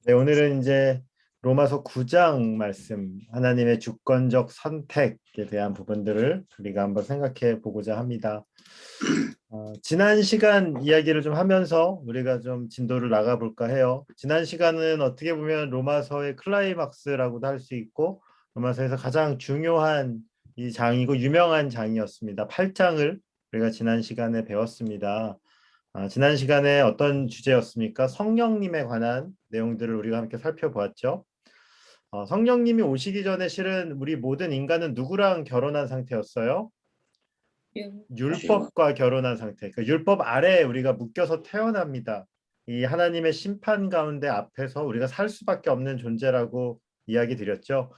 네, 오늘은 이제 로마서 9장 말씀, 하나님의 주권적 선택에 대한 부분들을 우리가 한번 생각해 보고자 합니다. 지난 시간 이야기를 좀 하면서 우리가 좀 진도를 나가 볼까 해요. 지난 시간은 어떻게 보면 로마서의 클라이막스라고도 할 수 있고, 로마서에서 가장 중요한 이 장이고 유명한 장이었습니다. 8장을 우리가 지난 시간에 배웠습니다. 지난 시간에 어떤 주제였습니까? 성령님에 관한 내용들을 우리가 함께 살펴보았죠. 성령님이 오시기 전에 실은 우리 모든 인간은 누구랑 결혼한 상태였어요? 율법과 결혼한 상태. 그 율법 아래에 우리가 묶여서 태어납니다. 이 하나님의 심판 가운데 앞에서 우리가 살 수밖에 없는 존재라고 이야기 드렸죠.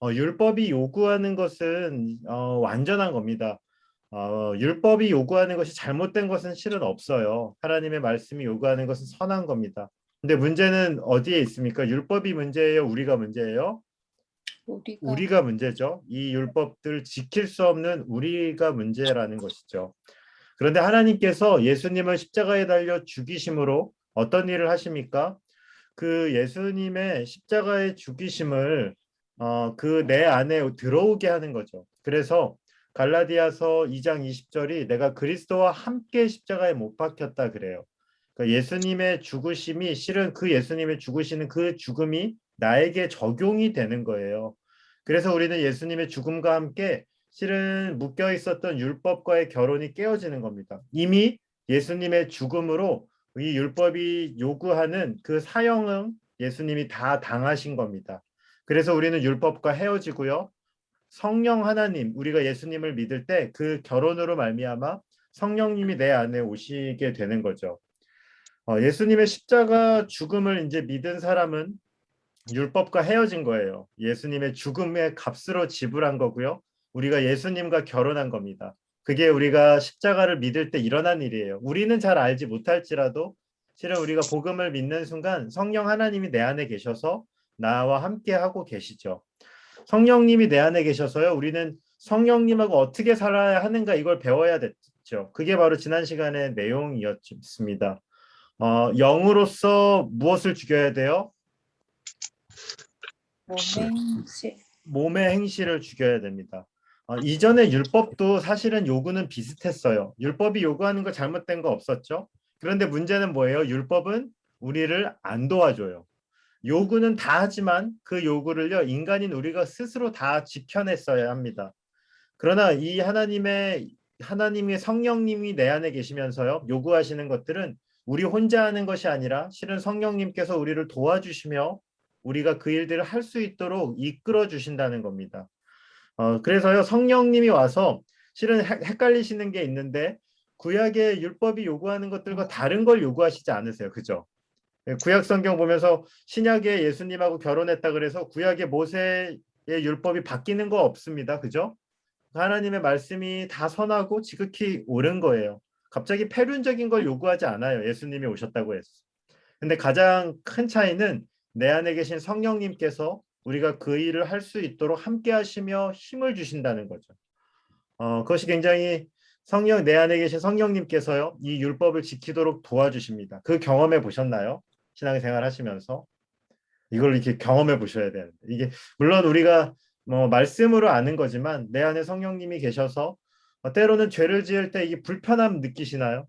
율법이 요구하는 것은 완전한 겁니다. 율법이 요구하는 것이 잘못된 것은 실은 없어요. 하나님의 말씀이 요구하는 것은 선한 겁니다. 근데 문제는 어디에 있습니까? 율법이 문제예요? 우리가 문제예요? 우리가 문제죠. 이 율법들 지킬 수 없는 우리가 문제라는 것이죠. 그런데 하나님께서 예수님을 십자가에 달려 죽이심으로 어떤 일을 하십니까? 그 예수님의 십자가의 죽이심을 그 내 안에 들어오게 하는 거죠. 그래서 갈라디아서 2장 20절이 내가 그리스도와 함께 십자가에 못 박혔다 그래요. 그러니까 예수님의 죽으심이 실은 그 예수님의 죽으시는 그 죽음이 나에게 적용이 되는 거예요. 그래서 우리는 예수님의 죽음과 함께 실은 묶여 있었던 율법과의 결혼이 깨어지는 겁니다. 이미 예수님의 죽음으로 이 율법이 요구하는 그 사형은 예수님이 다 당하신 겁니다. 그래서 우리는 율법과 헤어지고요. 성령 하나님, 우리가 예수님을 믿을 때 그 결혼으로 말미암아 성령님이 내 안에 오시게 되는 거죠. 예수님의 십자가 죽음을 이제 믿은 사람은 율법과 헤어진 거예요. 예수님의 죽음의 값으로 지불한 거고요. 우리가 예수님과 결혼한 겁니다. 그게 우리가 십자가를 믿을 때 일어난 일이에요. 우리는 잘 알지 못할지라도 실은 우리가 복음을 믿는 순간 성령 하나님이 내 안에 계셔서 나와 함께 하고 계시죠. 성령님이 내 안에 계셔서요. 우리는 성령님하고 어떻게 살아야 하는가 이걸 배워야 됐죠. 그게 바로 지난 시간의 내용이었습니다. 영으로서 무엇을 죽여야 돼요? 몸의 행실을 죽여야 됩니다. 이전의 율법도 사실은 요구는 비슷했어요. 율법이 요구하는 거 잘못된 거 없었죠. 그런데 문제는 뭐예요? 율법은 우리를 안 도와줘요. 요구는 다 하지만 그 요구를요, 인간인 우리가 스스로 다 지켜냈어야 합니다. 그러나 이 하나님의 성령님이 내 안에 계시면서요, 요구하시는 것들은 우리 혼자 하는 것이 아니라 실은 성령님께서 우리를 도와주시며 우리가 그 일들을 할 수 있도록 이끌어 주신다는 겁니다. 그래서요, 성령님이 와서 실은 헷갈리시는 게 있는데 구약의 율법이 요구하는 것들과 다른 걸 요구하시지 않으세요. 그죠? 구약 성경 보면서 신약의 예수님하고 결혼했다 그래서 구약의 모세의 율법이 바뀌는 거 없습니다. 그죠? 하나님의 말씀이 다 선하고 지극히 옳은 거예요. 갑자기 패륜적인 걸 요구하지 않아요. 예수님이 오셨다고 해서. 근데 가장 큰 차이는 내 안에 계신 성령님께서 우리가 그 일을 할 수 있도록 함께 하시며 힘을 주신다는 거죠. 그것이 굉장히 내 안에 계신 성령님께서요, 이 율법을 지키도록 도와주십니다. 그 경험해 보셨나요? 신앙생활 하시면서. 이걸 이렇게 경험해 보셔야 되는데 이게 물론 우리가 뭐 말씀으로 아는 거지만 내 안에 성령님이 계셔서 때로는 죄를 지을 때 이게 불편함 느끼시나요?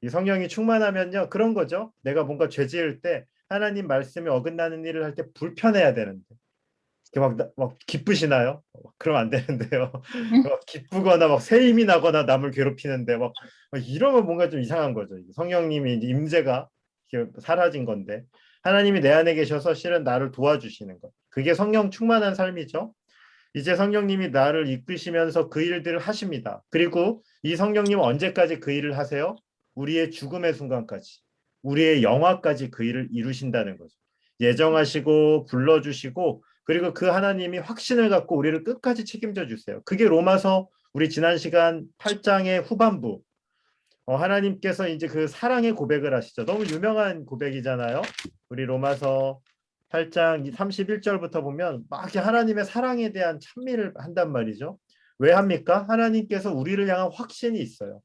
이 성령이 충만하면요 그런 거죠. 내가 뭔가 죄 지을 때 하나님 말씀에 어긋나는 일을 할 때 불편해야 되는데 막 기쁘시나요? 그러면 안 되는데요. 막 기쁘거나 막 세임이 나거나 남을 괴롭히는데 막 이러면 뭔가 좀 이상한 거죠. 성령님이 이제 임재가 사라진 건데 하나님이 내 안에 계셔서 실은 나를 도와주시는 것. 그게 성령 충만한 삶이죠. 이제 성령님이 나를 이끄시면서 그 일들을 하십니다. 그리고 이 성령님은 언제까지 그 일을 하세요? 우리의 죽음의 순간까지, 우리의 영화까지 그 일을 이루신다는 거죠. 예정하시고 불러주시고 그리고 그 하나님이 확신을 갖고 우리를 끝까지 책임져 주세요. 그게 로마서 우리 지난 시간 8장의 후반부 하나님께서 이제 그 사랑의 고백을 하시죠. 너무 유명한 고백이잖아요. 우리 로마서 8장 31절부터 보면 막 하나님의 사랑에 대한 찬미를 한단 말이죠. 왜 합니까? 하나님께서 우리를 향한 확신이 있어요.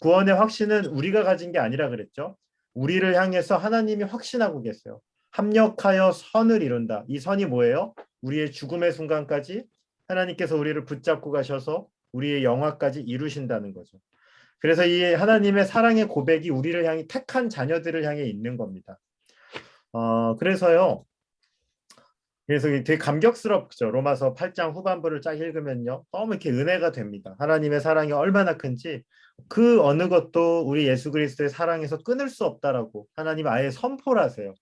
구원의 확신은 우리가 가진 게 아니라 그랬죠. 우리를 향해서 하나님이 확신하고 계세요. 합력하여 선을 이룬다. 이 선이 뭐예요? 우리의 죽음의 순간까지 하나님께서 우리를 붙잡고 가셔서 우리의 영화까지 이루신다는 거죠. 그래서 이 하나님의 사랑의 고백이 우리를 향해 택한 자녀들을 향해 있는 겁니다. 그래서요. 그래서 되게 감격스럽죠. 로마서 8장 후반부를 쫙 읽으면요. 너무 이렇게 은혜가 됩니다. 하나님의 사랑이 얼마나 큰지 그 어느 것도 우리 예수 그리스도의 사랑에서 끊을 수 없다라고 하나님 아예 선포를 하세요.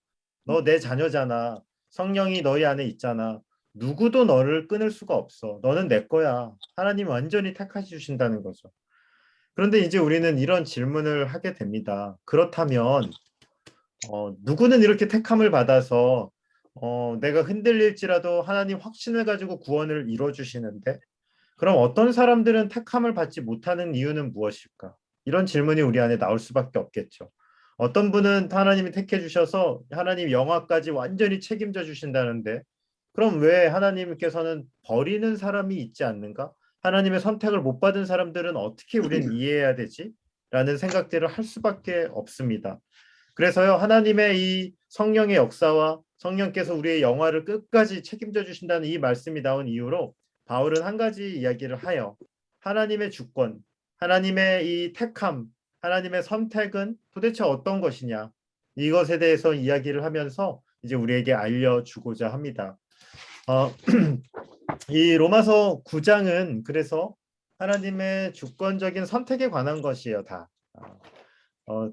너 내 자녀잖아. 성령이 너희 안에 있잖아. 누구도 너를 끊을 수가 없어. 너는 내 거야. 하나님 완전히 택하시 주신다는 거죠. 그런데 이제 우리는 이런 질문을 하게 됩니다. 그렇다면 누구는 이렇게 택함을 받아서 내가 흔들릴지라도 하나님 확신을 가지고 구원을 이루어 주시는데 그럼 어떤 사람들은 택함을 받지 못하는 이유는 무엇일까? 이런 질문이 우리 안에 나올 수밖에 없겠죠. 어떤 분은 하나님이 택해 주셔서 하나님 영화까지 완전히 책임져 주신다는데 그럼 왜 하나님께서는 버리는 사람이 있지 않는가? 하나님의 선택을 못 받은 사람들은 어떻게 우리는 이해해야 되지? 라는 생각들을 할 수밖에 없습니다. 그래서요, 하나님의 이 성령의 역사와 성령께서 우리의 영화를 끝까지 책임져 주신다는 이 말씀이 나온 이유로 바울은 한 가지 이야기를 하여 하나님의 주권, 하나님의 이 택함, 하나님의 선택은 도대체 어떤 것이냐 이것에 대해서 이야기를 하면서 이제 우리에게 알려주고자 합니다. 이 로마서 9장은 그래서 하나님의 주권적인 선택에 관한 것이에요, 다.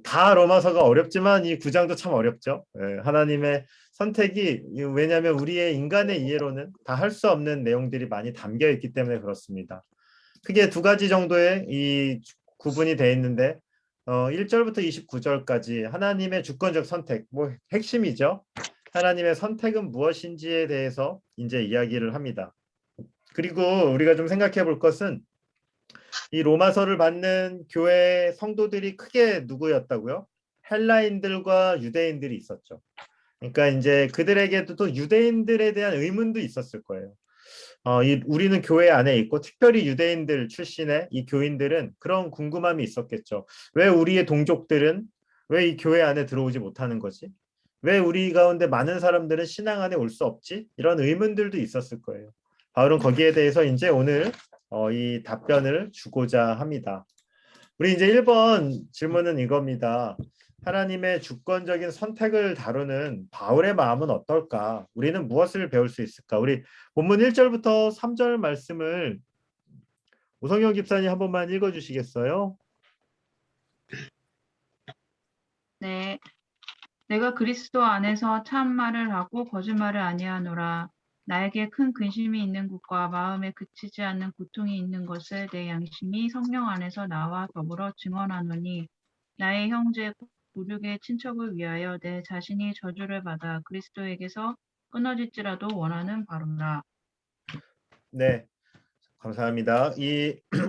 다 로마서가 어렵지만 이 9장도 참 어렵죠. 하나님의 선택이 왜냐하면 우리의 인간의 이해로는 다 할 수 없는 내용들이 많이 담겨 있기 때문에 그렇습니다. 크게 두 가지 정도의 이 구분이 되어 있는데 1절부터 29절까지 하나님의 주권적 선택, 뭐 핵심이죠. 하나님의 선택은 무엇인지에 대해서 이제 이야기를 합니다. 그리고 우리가 좀 생각해 볼 것은 이 로마서를 받는 교회 성도들이 크게 누구였다고요? 헬라인들과 유대인들이 있었죠. 그러니까 이제 그들에게도 또 유대인들에 대한 의문도 있었을 거예요. 우리는 교회 안에 있고 특별히 유대인들 출신의 이 교인들은 그런 궁금함이 있었겠죠. 왜 우리의 동족들은 왜 이 교회 안에 들어오지 못하는 거지? 왜 우리 가운데 많은 사람들은 신앙 안에 올 수 없지? 이런 의문들도 있었을 거예요. 바울은 거기에 대해서 이제 오늘 이 답변을 주고자 합니다. 우리 이제 1번 질문은 이겁니다. 하나님의 주권적인 선택을 다루는 바울의 마음은 어떨까? 우리는 무엇을 배울 수 있을까? 우리 본문 1절부터 3절 말씀을 오성영 집사님 한 번만 읽어주시겠어요? 네. 내가 그리스도 안에서 참말을 하고 거짓말을 아니하노라. 나에게 큰 근심이 있는 것과 마음에 그치지 않는 고통이 있는 것을 내 양심이 성령 안에서 나와 더불어 증언하노니 나의 형제 부류의 친척을 위하여 내 자신이 저주를 받아 그리스도에게서 끊어질지라도 원하는 바로라. 네, 감사합니다.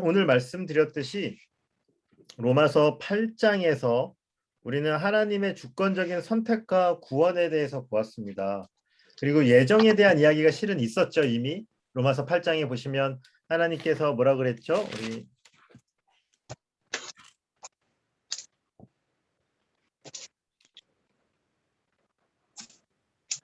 오늘 말씀드렸듯이 로마서 8장에서 우리는 하나님의 주권적인 선택과 구원에 대해서 보았습니다. 그리고 예정에 대한 이야기가 실은 있었죠, 이미. 로마서 8장에 보시면 하나님께서 뭐라 그랬죠? 우리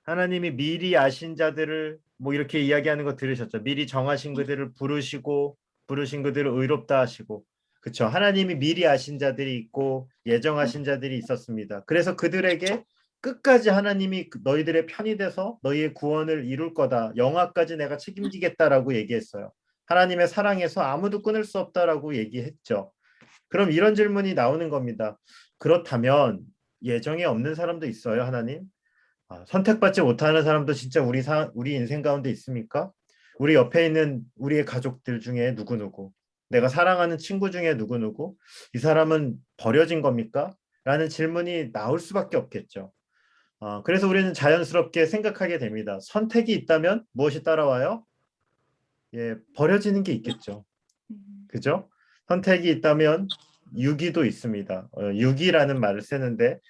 하나님이 미리 아신 자들을 뭐 이렇게 이야기하는 거 들으셨죠? 미리 정하신 그들을 부르신 그들을 의롭다 하시고. 그렇죠. 하나님이 미리 아신 자들이 있고 예정하신 자들이 있었습니다. 그래서 그들에게 끝까지 하나님이 너희들의 편이 돼서 너희의 구원을 이룰 거다. 영화까지 내가 책임지겠다라고 얘기했어요. 하나님의 사랑에서 아무도 끊을 수 없다라고 얘기했죠. 그럼 이런 질문이 나오는 겁니다. 그렇다면 예정에 없는 사람도 있어요, 하나님? 선택받지 못하는 사람도 진짜 우리 인생 가운데 있습니까? 우리 옆에 있는 우리의 가족들 중에 누구누구, 내가 사랑하는 친구 중에 누구누구, 이 사람은 버려진 겁니까? 라는 질문이 나올 수밖에 없겠죠. 그래서 우리는 자연스럽게 생각하게 됩니다. 선택이 있다면 무엇이 따라와요? 예, 버려지는 게 있겠죠. 그죠? 선택이 있다면 유기도 있습니다. 유기라는 말을 쓰는데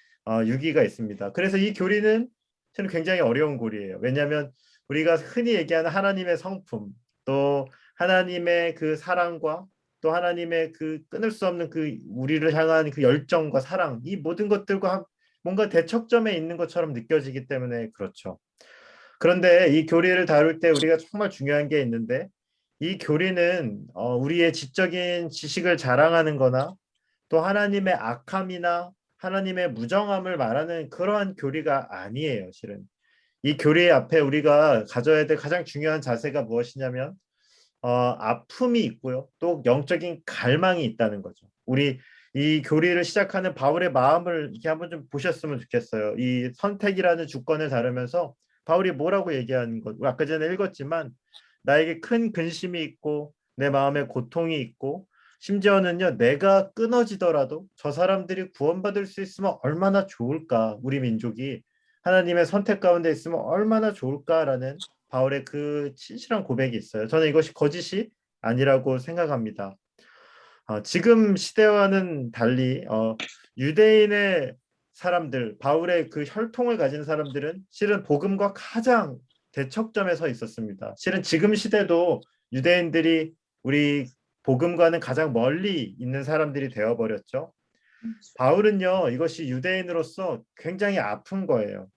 유기가 있습니다. 그래서 이 교리는 저는 굉장히 어려운 고리예요. 왜냐하면 우리가 흔히 얘기하는 하나님의 성품, 또 하나님의 그 사랑과 또 하나님의 그 끊을 수 없는 그 우리를 향한 그 열정과 사랑, 이 모든 것들과 뭔가 대척점에 있는 것처럼 느껴지기 때문에 그렇죠. 그런데 이 교리를 다룰 때 우리가 정말 중요한 게 있는데 이 교리는 우리의 지적인 지식을 자랑하는 거나 또 하나님의 악함이나 하나님의 무정함을 말하는 그러한 교리가 아니에요, 실은. 이 교리 앞에 우리가 가져야 될 가장 중요한 자세가 무엇이냐면 아픔이 있고요. 또 영적인 갈망이 있다는 거죠. 우리 이 교리를 시작하는 바울의 마음을 이렇게 한번 좀 보셨으면 좋겠어요. 이 선택이라는 주권을 다루면서 바울이 뭐라고 얘기하는 것. 우리 아까 전에 읽었지만 나에게 큰 근심이 있고 내 마음에 고통이 있고 심지어는요 내가 끊어지더라도 저 사람들이 구원받을 수 있으면 얼마나 좋을까. 우리 민족이 하나님의 선택 가운데 있으면 얼마나 좋을까라는 바울의 그 진실한 고백이 있어요. 저는 이것이 거짓이 아니라고 생각합니다. 지금 시대와는 달리 유대인의 사람들, 바울의 그 혈통을 가진 사람들은 실은 복음과 가장 대척점에 서 있었습니다. 실은 지금 시대도 유대인들이 우리 복음과는 가장 멀리 있는 사람들이 되어버렸죠. 바울은요, 이것이 유대인으로서 굉장히 아픈 거예요.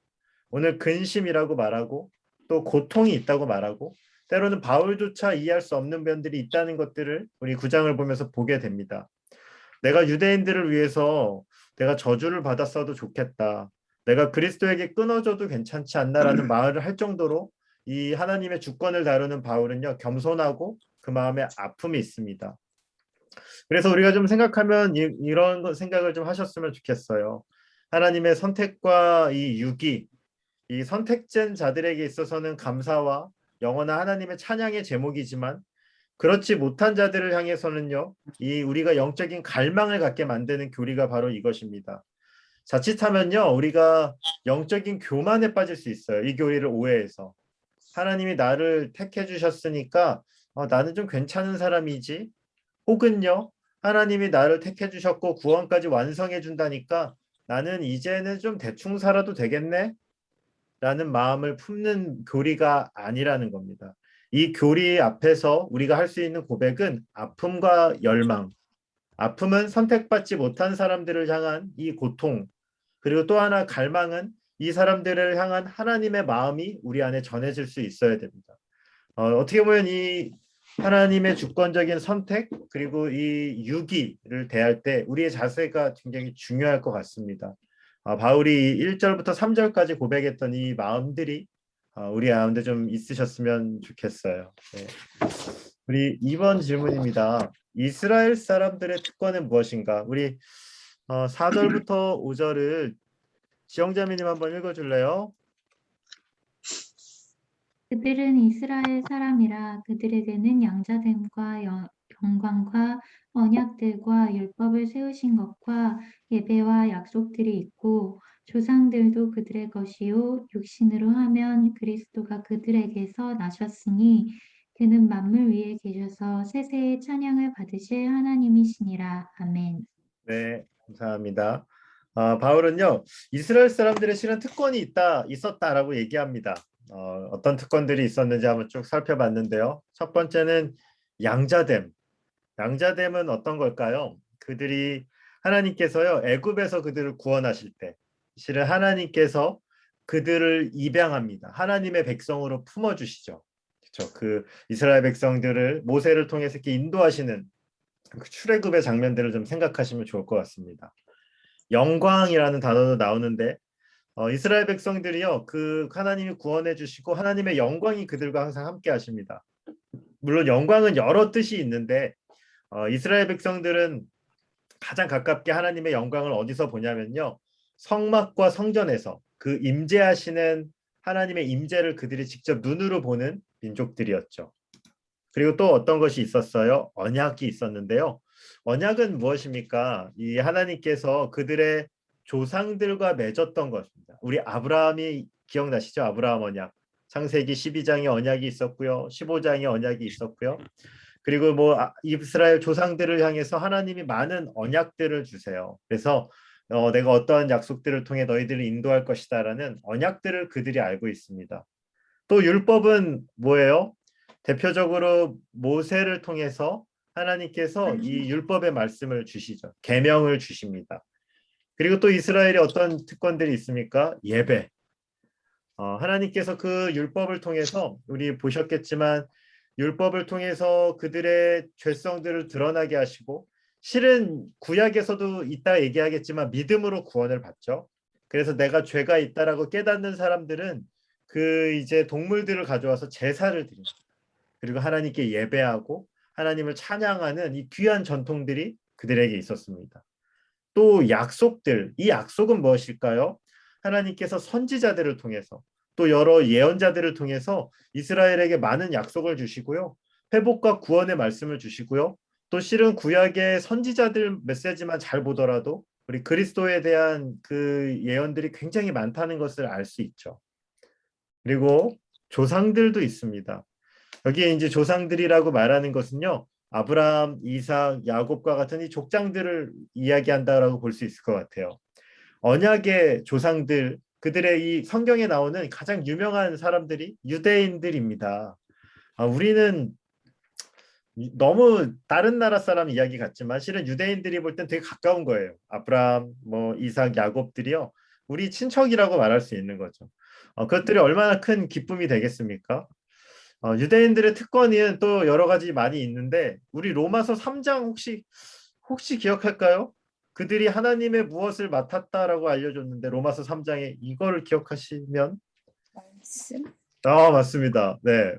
오늘 근심이라고 말하고 또 고통이 있다고 말하고 때로는 바울조차 이해할 수 없는 면들이 있다는 것들을 우리 구장을 보면서 보게 됩니다. 내가 유대인들을 위해서 내가 저주를 받았어도 좋겠다. 내가 그리스도에게 끊어져도 괜찮지 않나라는 말을 할 정도로 이 하나님의 주권을 다루는 바울은요 겸손하고 그 마음에 아픔이 있습니다. 그래서 우리가 좀 생각하면 이런 생각을 좀 하셨으면 좋겠어요. 하나님의 선택과 이 유기, 이 선택된 자들에게 있어서는 감사와 영원한 하나님의 찬양의 제목이지만 그렇지 못한 자들을 향해서는요, 이 우리가 영적인 갈망을 갖게 만드는 교리가 바로 이것입니다. 자칫하면요, 우리가 영적인 교만에 빠질 수 있어요. 이 교리를 오해해서. 하나님이 나를 택해 주셨으니까 나는 좀 괜찮은 사람이지. 혹은요, 하나님이 나를 택해 주셨고 구원까지 완성해 준다니까 나는 이제는 좀 대충 살아도 되겠네? 라는 마음을 품는 교리가 아니라는 겁니다. 이 교리 앞에서 우리가 할 수 있는 고백은 아픔과 열망, 아픔은 선택받지 못한 사람들을 향한 이 고통, 그리고 또 하나 갈망은 이 사람들을 향한 하나님의 마음이 우리 안에 전해질 수 있어야 됩니다. 어떻게 보면 이 하나님의 주권적인 선택 그리고 이 유기를 대할 때 우리의 자세가 굉장히 중요할 것 같습니다. 바울이 1절부터 3절까지 고백했던 이 마음들이 우리 가운데 좀 있으셨으면 좋겠어요. 네. 우리 2번 질문입니다. 이스라엘 사람들의 특권은 무엇인가? 우리 4절부터 5절을 지영자매님 한번 읽어줄래요? 그들은 이스라엘 사람이라 그들에게는 양자됨과 영광과 언약들과 율법을 세우신 것과 예배와 약속들이 있고 조상들도 그들의 것이요 육신으로 하면 그리스도가 그들에게서 나셨으니 그는 만물 위에 계셔서 세세의 찬양을 받으실 하나님이시니라. 아멘. 네, 감사합니다. 바울은요, 이스라엘 사람들의 실은 특권이 있었다라고 얘기합니다. 어떤 특권들이 있었는지 한번 쭉 살펴봤는데요. 첫 번째는 양자됨. 양자됨은 어떤 걸까요? 그들이 하나님께서요, 애굽에서 그들을 구원하실 때, 실은 하나님께서 그들을 입양합니다. 하나님의 백성으로 품어주시죠. 그렇죠. 그 이스라엘 백성들을 모세를 통해서 이렇게 인도하시는 그 출애굽의 장면들을 좀 생각하시면 좋을 것 같습니다. 영광이라는 단어도 나오는데 이스라엘 백성들이요 그 하나님이 구원해 주시고 하나님의 영광이 그들과 항상 함께 하십니다. 물론 영광은 여러 뜻이 있는데 이스라엘 백성들은 가장 가깝게 하나님의 영광을 어디서 보냐면요 성막과 성전에서 그 임재하시는 하나님의 임재를 그들이 직접 눈으로 보는 민족들이었죠. 그리고 또 어떤 것이 있었어요? 언약이 있었는데요. 언약은 무엇입니까? 이 하나님께서 그들의 조상들과 맺었던 것입니다. 우리 아브라함이 기억나시죠? 아브라함 언약. 창세기 12장에 언약이 있었고요. 15장에 언약이 있었고요. 그리고 뭐 이스라엘 조상들을 향해서 하나님이 많은 언약들을 주세요. 그래서 내가 어떠한 약속들을 통해 너희들을 인도할 것이다라는 언약들을 그들이 알고 있습니다. 또 율법은 뭐예요? 대표적으로 모세를 통해서 하나님께서 이 율법의 말씀을 주시죠. 계명을 주십니다. 그리고 또 이스라엘에 어떤 특권들이 있습니까? 예배. 하나님께서 그 율법을 통해서 우리 보셨겠지만 율법을 통해서 그들의 죄성들을 드러나게 하시고 실은 구약에서도 이따 얘기하겠지만 믿음으로 구원을 받죠. 그래서 내가 죄가 있다라고 깨닫는 사람들은 그 이제 동물들을 가져와서 제사를 드립니다. 그리고 하나님께 예배하고 하나님을 찬양하는 이 귀한 전통들이 그들에게 있었습니다. 또 약속들, 이 약속은 무엇일까요? 하나님께서 선지자들을 통해서 또 여러 예언자들을 통해서 이스라엘에게 많은 약속을 주시고요. 회복과 구원의 말씀을 주시고요. 또 실은 구약의 선지자들 메시지만 잘 보더라도 우리 그리스도에 대한 그 예언들이 굉장히 많다는 것을 알 수 있죠. 그리고 조상들도 있습니다. 여기에 이제 조상들이라고 말하는 것은요. 아브라함, 이삭, 야곱과 같은 이 족장들을 이야기한다라고 볼 수 있을 것 같아요. 언약의 조상들, 그들의 이 성경에 나오는 가장 유명한 사람들이 유대인들입니다. 우리는 너무 다른 나라 사람 이야기 같지만 실은 유대인들이 볼 땐 되게 가까운 거예요. 아브라함, 뭐 이삭, 야곱들이요. 우리 친척이라고 말할 수 있는 거죠. 그것들이 얼마나 큰 기쁨이 되겠습니까? 유대인들의 특권은 또 여러 가지 많이 있는데 우리 로마서 3장 혹시 기억할까요? 그들이 하나님의 무엇을 맡았다라고 알려줬는데 로마서 3장에 이거를 기억하시면 말씀. 맞습니다. 네,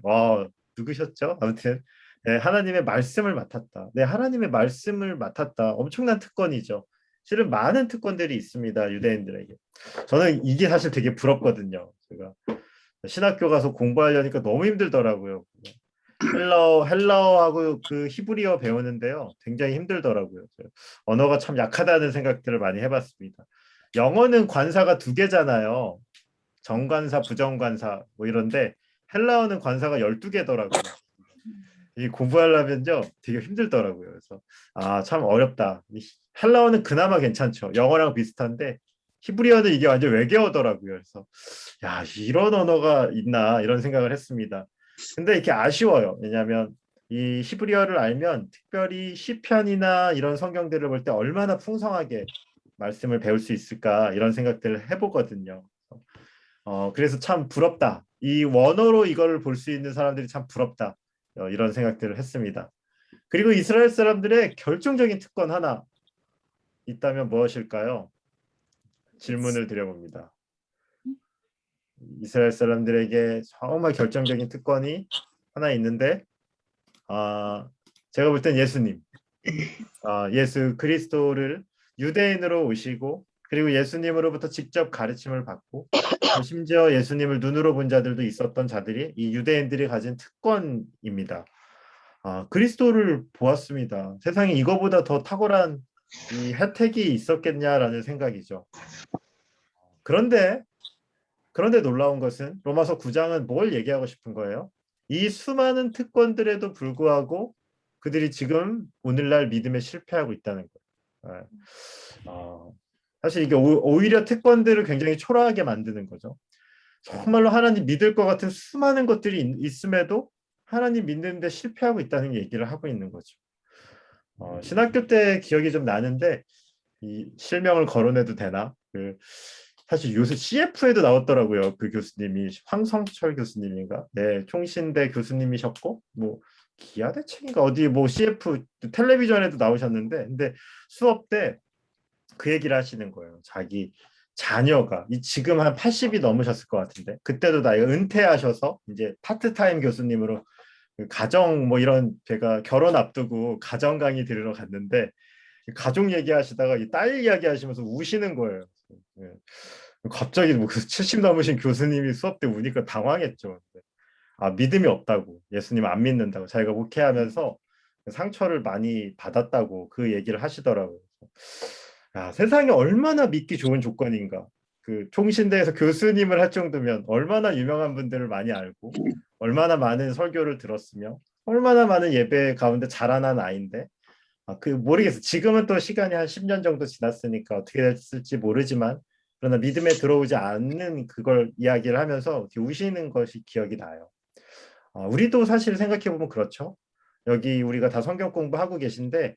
누구셨죠? 아무튼 네, 하나님의 말씀을 맡았다. 네, 하나님의 말씀을 맡았다. 엄청난 특권이죠. 실은 많은 특권들이 있습니다. 유대인들에게. 저는 이게 사실 되게 부럽거든요. 제가 신학교 가서 공부하려니까 너무 힘들더라고요. 헬라어하고 그 히브리어 배우는데요. 굉장히 힘들더라고요. 언어가 참 약하다는 생각들을 많이 해봤습니다. 영어는 관사가 2개잖아요. 정관사, 부정관사 뭐 이런데 헬라어는 관사가 12개더라고요. 이 공부하려면요 되게 힘들더라고요. 그래서 참 어렵다. 헬라어는 그나마 괜찮죠. 영어랑 비슷한데 히브리어는 이게 완전 외계어더라고요. 그래서 야, 이런 언어가 있나 이런 생각을 했습니다. 근데 이렇게 아쉬워요. 왜냐하면 이 히브리어를 알면 특별히 시편이나 이런 성경들을 볼 때 얼마나 풍성하게 말씀을 배울 수 있을까 이런 생각들을 해보거든요. 그래서 참 부럽다. 이 원어로 이걸 볼 수 있는 사람들이 참 부럽다. 이런 생각들을 했습니다. 그리고 이스라엘 사람들의 결정적인 특권 하나 있다면 무엇일까요? 질문을 드려봅니다. 이스라엘 사람들에게 정말 결정적인 특권이 하나 있는데 제가 볼 땐 예수님, 예수 그리스도를 유대인으로 오시고 그리고 예수님으로부터 직접 가르침을 받고 심지어 예수님을 눈으로 본 자들도 있었던 자들이 이 유대인들이 가진 특권입니다. 그리스도를 보았습니다. 세상에 이거보다 더 탁월한 이 혜택이 있었겠냐라는 생각이죠. 그런데 놀라운 것은 로마서 9장은 뭘 얘기하고 싶은 거예요? 이 수많은 특권들에도 불구하고 그들이 지금 오늘날 믿음에 실패하고 있다는 거예요. 사실 이게 오히려 특권들을 굉장히 초라하게 만드는 거죠. 정말로 하나님 믿을 것 같은 수많은 것들이 있음에도 하나님 믿는데 실패하고 있다는 얘기를 하고 있는 거죠. 신학교 때 기억이 좀 나는데 이 실명을 거론해도 되나? 사실 요새 CF에도 나왔더라고요. 그 교수님이 황성철 교수님인가? 네, 총신대 교수님이셨고 뭐 기아대책인가 어디 뭐 CF 텔레비전에도 나오셨는데 근데 수업 때 그 얘기를 하시는 거예요. 자기 자녀가 지금 한 80이 넘으셨을 것 같은데 그때도 나이가 은퇴하셔서 이제 파트타임 교수님으로 가정 뭐 이런 제가 결혼 앞두고 가정 강의 들으러 갔는데 가족 얘기하시다가 이 딸 이야기하시면서 우시는 거예요. 예. 갑자기 뭐 70 넘으신 교수님이 수업 때 우니까 당황했죠. 믿음이 없다고 예수님 안 믿는다고 자기가 목회하면서 상처를 많이 받았다고 그 얘기를 하시더라고요. 세상에 얼마나 믿기 좋은 조건인가. 그 총신대에서 교수님을 할 정도면 얼마나 유명한 분들을 많이 알고 얼마나 많은 설교를 들었으며 얼마나 많은 예배 가운데 자라난 아이인데 모르겠어. 지금은 또 시간이 한 10년 정도 지났으니까 어떻게 됐을지 모르지만 그러나 믿음에 들어오지 않는 그걸 이야기를 하면서 우시는 것이 기억이 나요. 우리도 사실 생각해 보면 그렇죠. 여기 우리가 다 성경 공부하고 계신데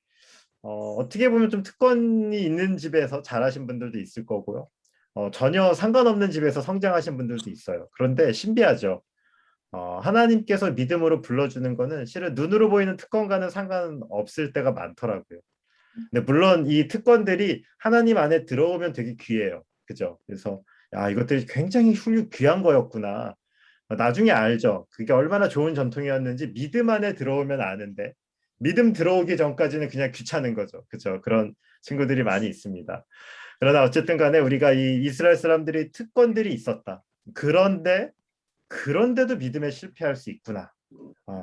어떻게 보면 좀 특권이 있는 집에서 자라신 분들도 있을 거고요. 전혀 상관없는 집에서 성장하신 분들도 있어요. 그런데 신비하죠. 하나님께서 믿음으로 불러주는 거는 실은 눈으로 보이는 특권과는 상관없을 때가 많더라고요. 근데 물론 이 특권들이 하나님 안에 들어오면 되게 귀해요. 그죠? 그래서 야, 이것들이 굉장히 귀한 거였구나. 나중에 알죠. 그게 얼마나 좋은 전통이었는지 믿음 안에 들어오면 아는데 믿음 들어오기 전까지는 그냥 귀찮은 거죠. 그죠? 그런 친구들이 많이 있습니다. 그러나 어쨌든 간에 우리가 이 이스라엘 사람들이 특권들이 있었다. 그런데도 믿음에 실패할 수 있구나.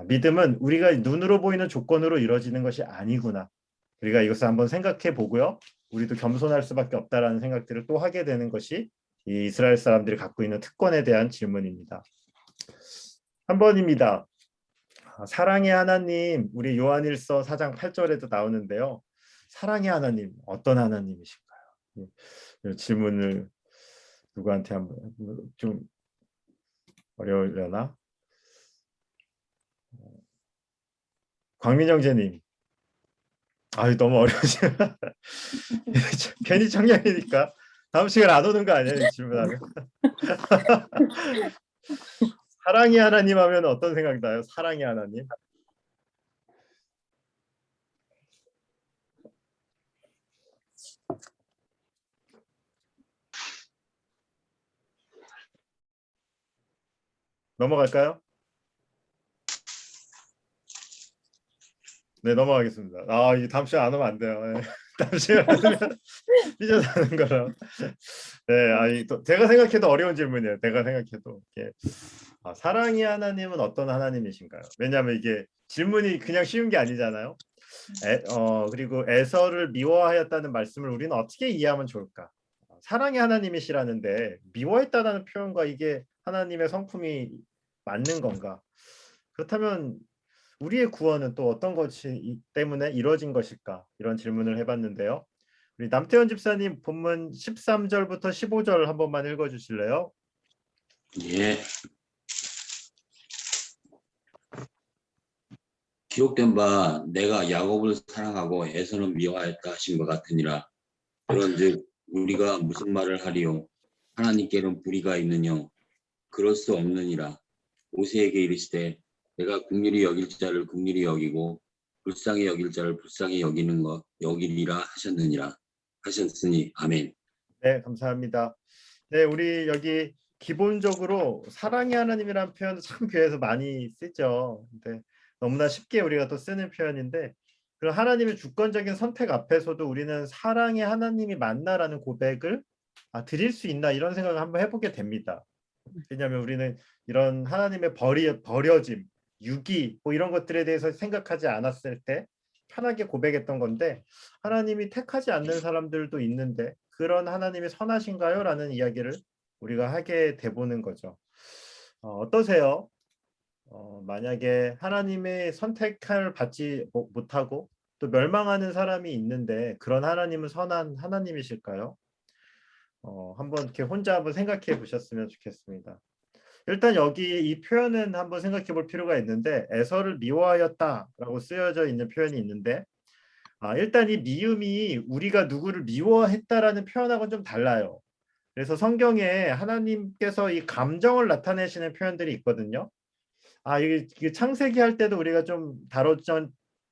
믿음은 우리가 눈으로 보이는 조건으로 이루어지는 것이 아니구나. 우리가 이것을 한번 생각해 보고요. 우리도 겸손할 수밖에 없다라는 생각들을 또 하게 되는 것이 이 이스라엘 사람들이 갖고 있는 특권에 대한 질문입니다. 한 번입니다. 사랑의 하나님, 우리 요한일서 4장 8절에도 나오는데요. 사랑의 하나님, 어떤 하나님이실까요? 이 질문을 누구한테 한번 좀 어려우려나? 광민영재님. 아유, 너무 어려우시. 괜히 청년이니까 다음 시간 안 오는 거 아니에요? 이 질문하면. 사랑의 하나님 하면 어떤 생각 나요? 사랑의 하나님. 넘어갈까요? 네, 넘어가겠습니다. 이 다음 시간 안 오면 안 돼요. 네. 다음 시간 안 오면 삐져나는 거라. 네, 제가 생각해도 어려운 질문이에요. 내가 생각해도. 사랑의 하나님은 어떤 하나님이신가요? 왜냐하면 이게 질문이 그냥 쉬운 게 아니잖아요. 그리고 에서를 미워하였다는 말씀을 우리는 어떻게 이해하면 좋을까? 사랑의 하나님이시라는데 미워했다는 표현과 이게 하나님의 성품이 맞는 건가? 그렇다면 우리의 구원은 또 어떤 것이 때문에 이루어진 것일까? 이런 질문을 해봤는데요. 우리 남태현 집사님 본문 13절부터 15절 한 번만 읽어주실래요? 예. 기록된 바 내가 야곱을 사랑하고 에서는 미워하였다 하신 것 같으니라. 그런즉 우리가 무슨 말을 하리요? 하나님께는 불의가 있느뇨? 그럴 수 없느니라. 모세에게 이르시되 내가 긍휼히 여길 자를 긍휼히 여기고 불쌍히 여길 자를 불쌍히 여기리라 하셨으니 아멘. 네, 감사합니다. 네, 우리 여기 기본적으로 사랑의 하나님이라는 표현도 참 교회에서 많이 쓰죠. 근데 너무나 쉽게 우리가 또 쓰는 표현인데 그런 하나님의 주권적인 선택 앞에서도 우리는 사랑의 하나님이 맞나라는 고백을 드릴 수 있나 이런 생각을 한번 해보게 됩니다. 왜냐하면 우리는 이런 하나님의 버려짐, 유기 뭐 이런 것들에 대해서 생각하지 않았을 때 편하게 고백했던 건데 하나님이 택하지 않는 사람들도 있는데 그런 하나님이 선하신가요? 라는 이야기를 우리가 하게 돼보는 거죠. 어떠세요? 만약에 하나님의 선택을 받지 못하고 또 멸망하는 사람이 있는데 그런 하나님은 선한 하나님이실까요? 한번 이렇게 혼자 한번 생각해 보셨으면 좋겠습니다. 일단 여기 이 표현은 한번 생각해 볼 필요가 있는데 에서를 미워하였다라고 쓰여져 있는 표현이 있는데 일단 이 미움이 우리가 누구를 미워했다라는 표현하고는 좀 달라요. 그래서 성경에 하나님께서 이 감정을 나타내시는 표현들이 있거든요. 이게 창세기 할 때도 우리가 좀 다뤘던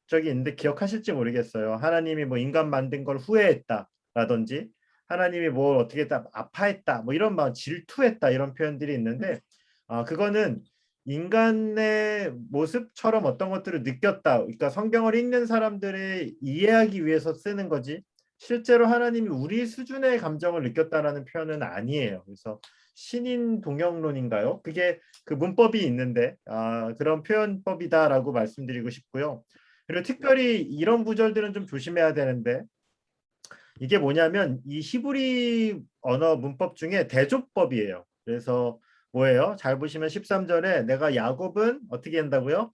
적이 있는데 기억하실지 모르겠어요. 하나님이 뭐 인간 만든 걸 후회했다라든지 하나님이 뭐 어떻게 딱 아파했다 뭐 이런 막 질투했다 이런 표현들이 있는데 그거는 인간의 모습처럼 어떤 것들을 느꼈다. 그러니까 성경을 읽는 사람들이 이해하기 위해서 쓰는 거지. 실제로 하나님이 우리 수준의 감정을 느꼈다라는 표현은 아니에요. 그래서 신인 동영론인가요? 그게 그 문법이 있는데 그런 표현법이다라고 말씀드리고 싶고요. 그리고 특별히 이런 구절들은 좀 조심해야 되는데 이게 뭐냐면 이 히브리 언어 문법 중에 대조법이에요. 그래서 뭐예요? 잘 보시면 13절에 내가 야곱은 어떻게 한다고요?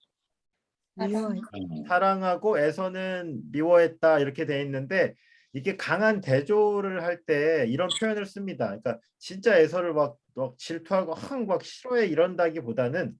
사랑하고 에서는 미워했다 이렇게 돼 있는데 이게 강한 대조를 할 때 이런 표현을 씁니다. 그러니까 진짜 에서를 막 질투하고 막 싫어해 이런다기보다는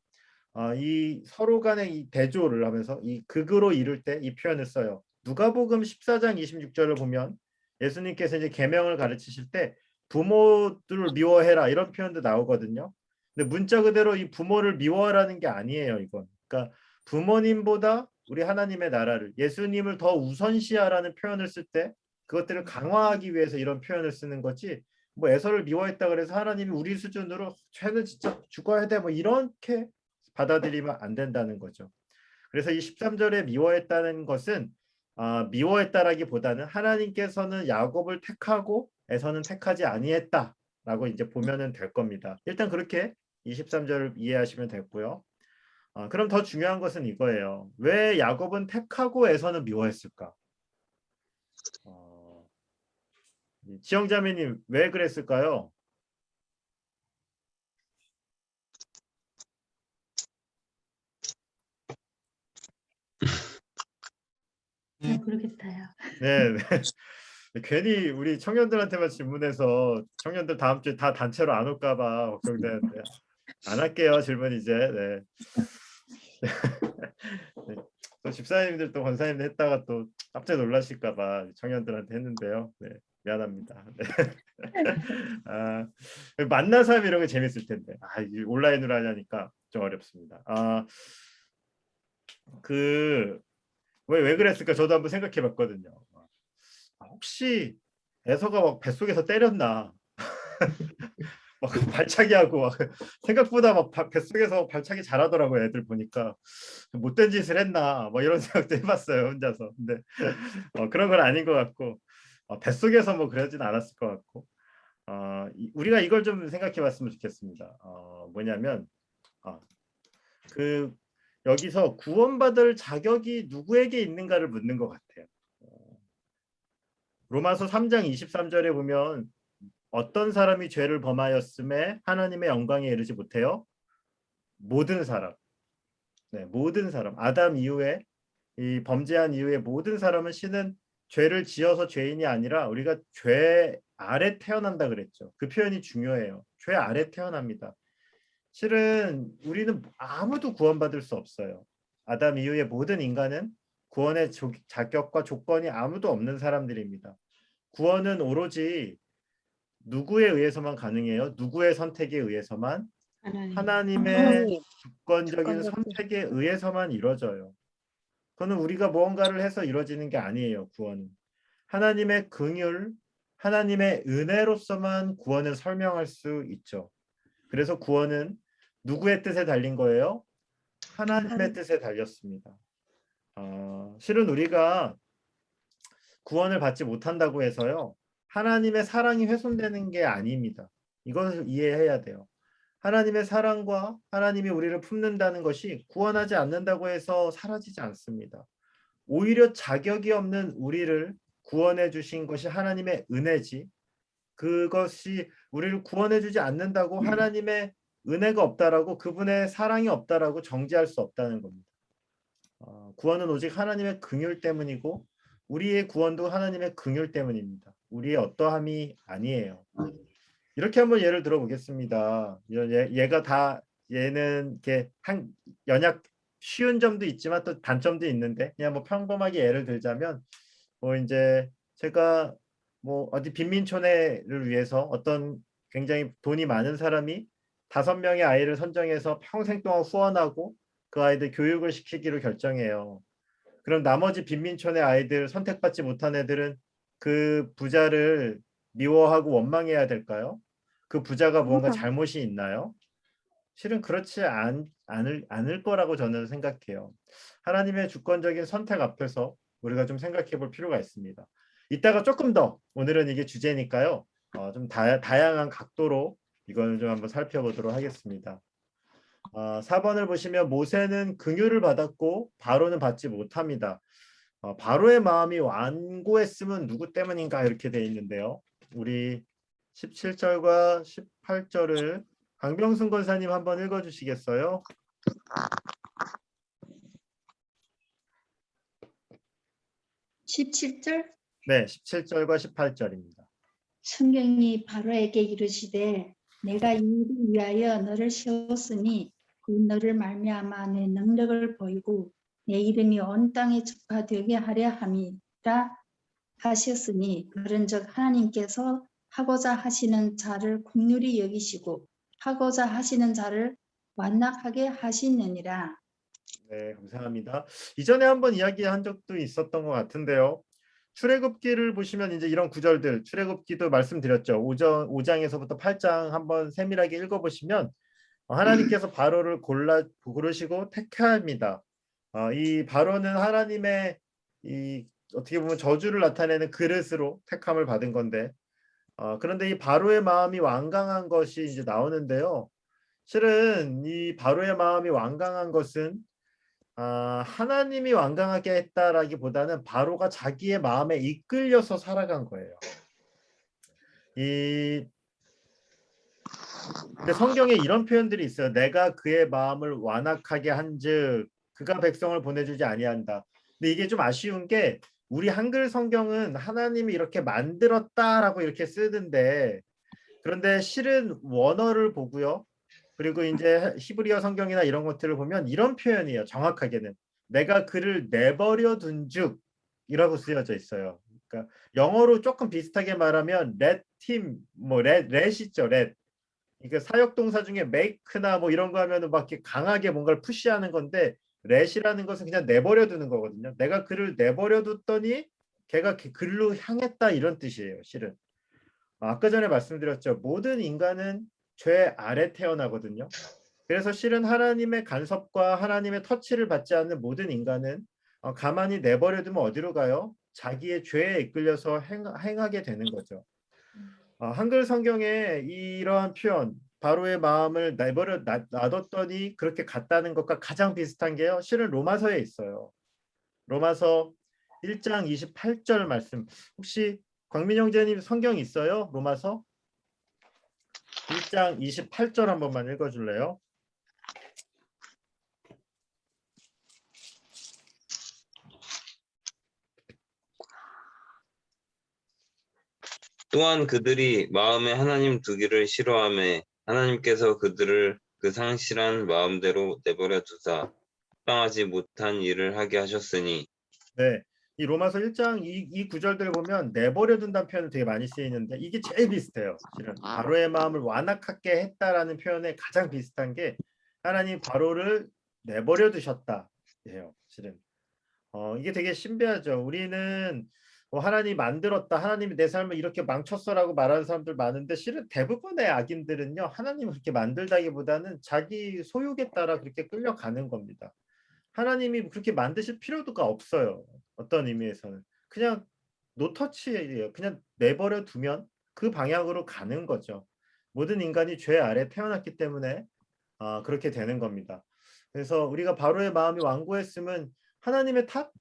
이 서로 간의 이 대조를 하면서 이 극으로 이룰 때 이 표현을 써요. 누가복음 14장 26절을 보면 예수님께서 이제 계명을 가르치실 때 부모들을 미워해라 이런 표현도 나오거든요. 근데 문자 그대로 이 부모를 미워하라는 게 아니에요, 이건. 그러니까 부모님보다 우리 하나님의 나라를, 예수님을 더 우선시하라는 표현을 쓸 때 그것들을 강화하기 위해서 이런 표현을 쓰는 거지. 뭐 에서를 미워했다 그래서 하나님이 우리 수준으로 쟤는 진짜 죽어야 돼 뭐 이렇게 받아들이면 안 된다는 거죠. 그래서 이 13절에 미워했다는 것은 미워했다라기보다는 하나님께서는 야곱을 택하고 에서는 택하지 아니했다라고 이제 보면은 될 겁니다. 일단 그렇게 23절을 이해하시면 됐고요. 그럼 더 중요한 것은 이거예요. 왜 야곱은 택하고 에서는 미워했을까? 지영자매님 왜 그랬을까요? 잘 모르겠어요. 네, 네. 괜히 우리 청년들한테만 질문해서 청년들 다음 주에 다 단체로 안 올까봐 걱정되는데 안 할게요 질문 이제. 네. 네. 또 집사님들 또 권사님들 했다가 또 깜짝 놀라실까봐 청년들한테 했는데요. 네, 미안합니다. 네. 만난 사람 이런 게 재밌을 텐데 이게 온라인으로 하냐니까 좀 어렵습니다. 왜 그랬을까 저도 한번 생각해봤거든요. 혹시 에서가 막 뱃속에서 때렸나? 막 발차기 하고 막 생각보다 막 뱃속에서 발차기 잘하더라고요. 애들 보니까 못된 짓을 했나 뭐 이런 생각도 해봤어요 혼자서. 근데 그런 건 아닌 것 같고 뱃속에서 뭐 그러진 않았을 것 같고 우리가 이걸 좀 생각해봤으면 좋겠습니다. 뭐냐면 그 여기서 구원받을 자격이 누구에게 있는가를 묻는 것 같아요. 로마서 3장 23절에 보면 어떤 사람이 죄를 범하였음에 하나님의 영광에 이르지 못해요? 모든 사람. 네, 모든 사람. 아담 이후에 이 범죄한 이후에 모든 사람은 신은 죄를 지어서 죄인이 아니라 우리가 죄 아래 태어난다 그랬죠. 그 표현이 중요해요. 죄 아래 태어납니다. 실은 우리는 아무도 구원받을 수 없어요. 아담 이후에 모든 인간은 구원의 자격과 조건이 아무도 없는 사람들입니다. 구원은 오로지 누구에 의해서만 가능해요? 누구의 선택에 의해서만? 하나님의 하나님, 주권적인 주권적인 선택에 의해서만 이루어져요. 그거는 우리가 무언가를 해서 이루어지는 게 아니에요. 구원은 하나님의 긍휼, 하나님의 은혜로서만 구원을 설명할 수 있죠. 그래서 구원은 누구의 뜻에 달린 거예요? 하나님의 뜻에 달렸습니다. 실은 우리가 구원을 받지 못한다고 해서요. 하나님의 사랑이 훼손되는 게 아닙니다. 이것을 이해해야 돼요. 하나님의 사랑과 하나님이 우리를 품는다는 것이 구원하지 않는다고 해서 사라지지 않습니다. 오히려 자격이 없는 우리를 구원해 주신 것이 하나님의 은혜지. 그것이 우리를 구원해 주지 않는다고 하나님의 은혜가 없다라고 그분의 사랑이 없다라고 정죄할 수 없다는 겁니다. 구원은 오직 하나님의 긍휼 때문이고 우리의 구원도 하나님의 긍휼 때문입니다. 우리의 어떠함이 아니에요. 이렇게 한번 예를 들어보겠습니다. 얘는 이렇게 연약 쉬운 점도 있지만 또 단점도 있는데 그냥 뭐 평범하게 예를 들자면 뭐 이제 제가 뭐 어디 빈민촌회를 위해서 어떤 굉장히 돈이 많은 사람이 5명의 아이를 선정해서 평생 동안 후원하고 그 아이들 교육을 시키기로 결정해요. 그럼 나머지 빈민촌의 아이들 선택받지 못한 애들은 그 부자를 미워하고 원망해야 될까요? 그 부자가 무언가 잘못이 있나요? 실은 그렇지 않을 거라고 저는 생각해요. 하나님의 주권적인 선택 앞에서 우리가 좀 생각해 볼 필요가 있습니다. 이따가 조금 더 오늘은 이게 주제니까요. 좀 다양한 각도로 이걸 좀 한번 살펴보도록 하겠습니다. 4번을 보시면 모세는 긍휼을 받았고 바로는 받지 못합니다. 바로의 마음이 완고했으면 누구 때문인가 이렇게 돼 있는데요. 우리 17절과 18절을 강병순 권사님 한번 읽어주시겠어요? (17절) 네, 17절과 18절입니다. 성경이 바로에게 이르시되 내가 이 일을 위하여 너를 세웠으니 그 너를 말미암아 내 능력을 보이고 내 이름이 온 땅에 전파되게 하려 함이라 하셨으니 그런즉 하나님께서 하고자 하시는 자를 긍휼히 여기시고 하고자 하시는 자를 완악하게 하시느니라. 네, 감사합니다. 이전에 한번 이야기한 적도 있었던 것 같은데요. 출애굽기를 보시면 이제 이런 구절들, 출애굽기도 말씀드렸죠. 5장에서부터 8장 한번 세밀하게 읽어보시면 하나님께서 바로를 고르시고 택하합니다. 이 바로는 하나님의 이 어떻게 보면 저주를 나타내는 그릇으로 택함을 받은 건데, 그런데 이 바로의 마음이 완강한 것이 이제 나오는데요. 실은 이 바로의 마음이 완강한 것은 하나님이 완강하게 했다라기보다는 바로가 자기의 마음에 이끌려서 살아간 거예요. 근데 성경에 이런 표현들이 있어요. 내가 그의 마음을 완악하게 한즉 그가 백성을 보내주지 아니한다. 근데 이게 좀 아쉬운 게 우리 한글 성경은 하나님이 이렇게 만들었다라고 이렇게 쓰던데, 그런데 실은 원어를 보고요. 그리고 이제 히브리어 성경이나 이런 것들을 보면 이런 표현이에요. 정확하게는 내가 그를 내버려 둔즉이라고 쓰여져 있어요. 그러니까 영어로 조금 비슷하게 말하면 let him, 뭐 let 있죠, let. 이게 사역 동사 중에 make나 뭐 이런 거 하면은 막 이렇게 강하게 뭔가를 푸시하는 건데, let이라는 것은 그냥 내버려 두는 거거든요. 내가 그를 내버려 뒀더니 걔가 그로 향했다, 이런 뜻이에요. 실은 아까 전에 말씀드렸죠. 모든 인간은 죄 아래 태어나거든요. 그래서 실은 하나님의 간섭과 하나님의 터치를 받지 않는 모든 인간은 가만히 내버려 두면 어디로 가요? 자기의 죄에 이끌려서 행하게 되는 거죠. 한글 성경에 이러한 표현, 바로의 마음을 내버려 놔뒀더니 그렇게 갔다는 것과 가장 비슷한 게요. 실은 로마서에 있어요. 로마서 1장 28절 말씀. 혹시 광민 형제님 성경 있어요? 로마서 1장 28절 한 번만 읽어줄래요? 또한 그들이 마음에 하나님 두기를 싫어하매 하나님께서 그들을 그 상실한 마음대로 내버려 두사 합당하지 못한 일을 하게 하셨으니. 네, 이 로마서 1장 이 구절들 보면 내버려 둔다는 표현을 되게 많이 쓰이는데 이게 제일 비슷해요. 실은 바로의 마음을 완악하게 했다라는 표현에 가장 비슷한 게 하나님 바로를 내버려 두셨다 예요. 실은 이게 되게 신비하죠. 우리는 하나님이 만들었다, 하나님이 내 삶을 이렇게 망쳤어라고 말하는 사람들 많은데, 실은 대부분의 악인들은요, 하나님을 그렇게 만들다기보다는 자기 소욕에 따라 그렇게 끌려가는 겁니다. 하나님이 그렇게 만드실 필요가 없어요. 어떤 의미에서는 그냥 노터치예요. 그냥 내버려 두면 그 방향으로 가는 거죠. 모든 인간이 죄 아래 태어났기 때문에 그렇게 되는 겁니다. 그래서 우리가 바로의 마음이 완고했으면 하나님의 탓?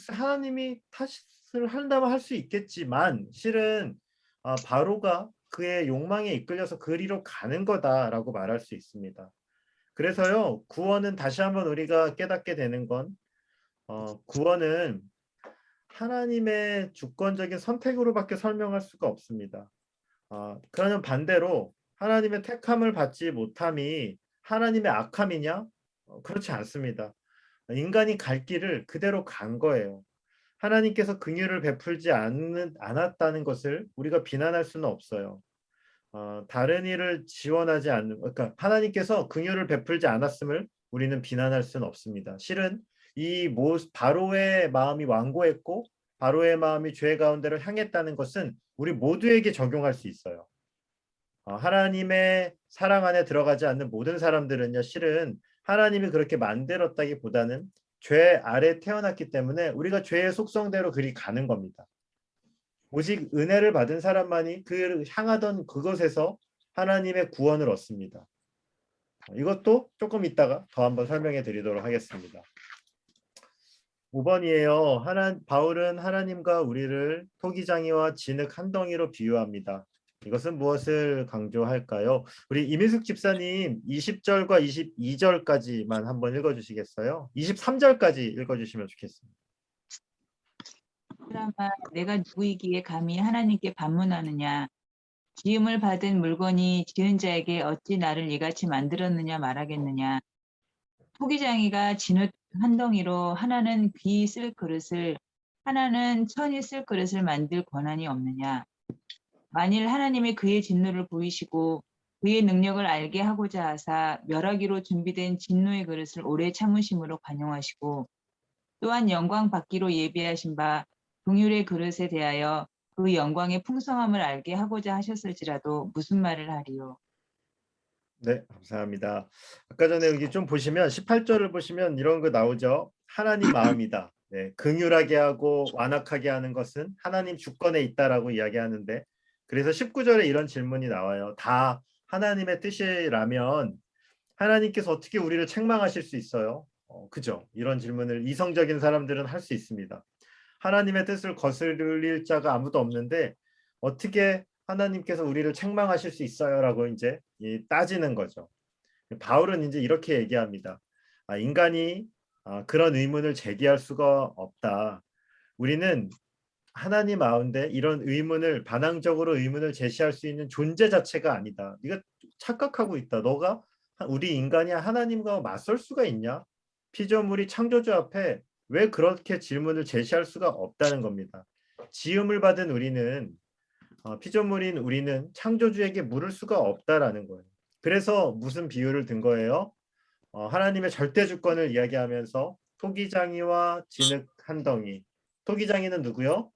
하나님이 탓을 한다면 할 수 있겠지만, 실은 바로가 그의 욕망에 이끌려서 그리로 가는 거다라고 말할 수 있습니다. 그래서요, 구원은 다시 한번 우리가 깨닫게 되는 건 구원은 하나님의 주권적인 선택으로밖에 설명할 수가 없습니다. 그러면 반대로 하나님의 택함을 받지 못함이 하나님의 악함이냐? 그렇지 않습니다. 인간이 갈 길을 그대로 간 거예요. 하나님께서 긍휼을 베풀지 않았다는 것을 우리가 비난할 수는 없어요. 다른 일을 지원하지 않는, 그러니까 하나님께서 긍휼을 베풀지 않았음을 우리는 비난할 수는 없습니다. 실은 이 바로의 마음이 완고했고 바로의 마음이 죄 가운데로 향했다는 것은 우리 모두에게 적용할 수 있어요. 하나님의 사랑 안에 들어가지 않는 모든 사람들은요, 실은 하나님이 그렇게 만들었다기보다는 죄 아래 태어났기 때문에 우리가 죄의 속성대로 그리 가는 겁니다. 오직 은혜를 받은 사람만이 그 향하던 그것에서 하나님의 구원을 얻습니다. 이것도 조금 이따가 더 한번 설명해 드리도록 하겠습니다. 5번이에요. 바울은 하나님과 우리를 토기장이와 진흙 한 덩이로 비유합니다. 이것은 무엇을 강조할까요? 우리 이민숙 집사님 20절과 22절까지만 한번 읽어주시겠어요? 23절까지 읽어주시면 좋겠습니다. 사람아, 내가 누구이기에 감히 하나님께 반문하느냐? 지음을 받은 물건이 지은 자에게 어찌 나를 이같이 만들었느냐 말하겠느냐? 토기장이가 진흙 한 덩이로 하나는 귀 쓸 그릇을 하나는 천이 쓸 그릇을 만들 권한이 없느냐? 만일 하나님이 그의 진노를 보이시고 그의 능력을 알게 하고자 하사 멸하기로 준비된 진노의 그릇을 오래 참으심으로 관용하시고 또한 영광 받기로 예비하신 바 긍휼의 그릇에 대하여 그 영광의 풍성함을 알게 하고자 하셨을지라도 무슨 말을 하리요? 네, 감사합니다. 아까 전에 여기 좀 보시면 18절을 보시면 이런 거 나오죠. 하나님 마음이다. 네, 긍휼하게 하고 완악하게 하는 것은 하나님 주권에 있다라고 이야기하는데, 그래서 19절에 이런 질문이 나와요. 다 하나님의 뜻이라면 하나님께서 어떻게 우리를 책망하실 수 있어요? 그죠? 이런 질문을 이성적인 사람들은 할 수 있습니다. 하나님의 뜻을 거스릴 자가 아무도 없는데 어떻게 하나님께서 우리를 책망하실 수 있어요? 라고 이제 따지는 거죠. 바울은 이제 이렇게 얘기합니다. 인간이 그런 의문을 제기할 수가 없다. 우리는 하나님 아운데 이런 의문을 반항적으로 의문을 제시할 수 있는 존재 자체가 아니다. 네가 착각하고 있다. 너가 우리 인간이 하나님과 맞설 수가 있냐? 피조물이 창조주 앞에 왜 그렇게 질문을 제시할 수가 없다는 겁니다. 지음을 받은 우리는 피조물인 우리는 창조주에게 물을 수가 없다라는 거예요. 그래서 무슨 비유를 든 거예요? 하나님의 절대 주권을 이야기하면서 토기장이와 진흙 한 덩이. 토기장이는 누구요?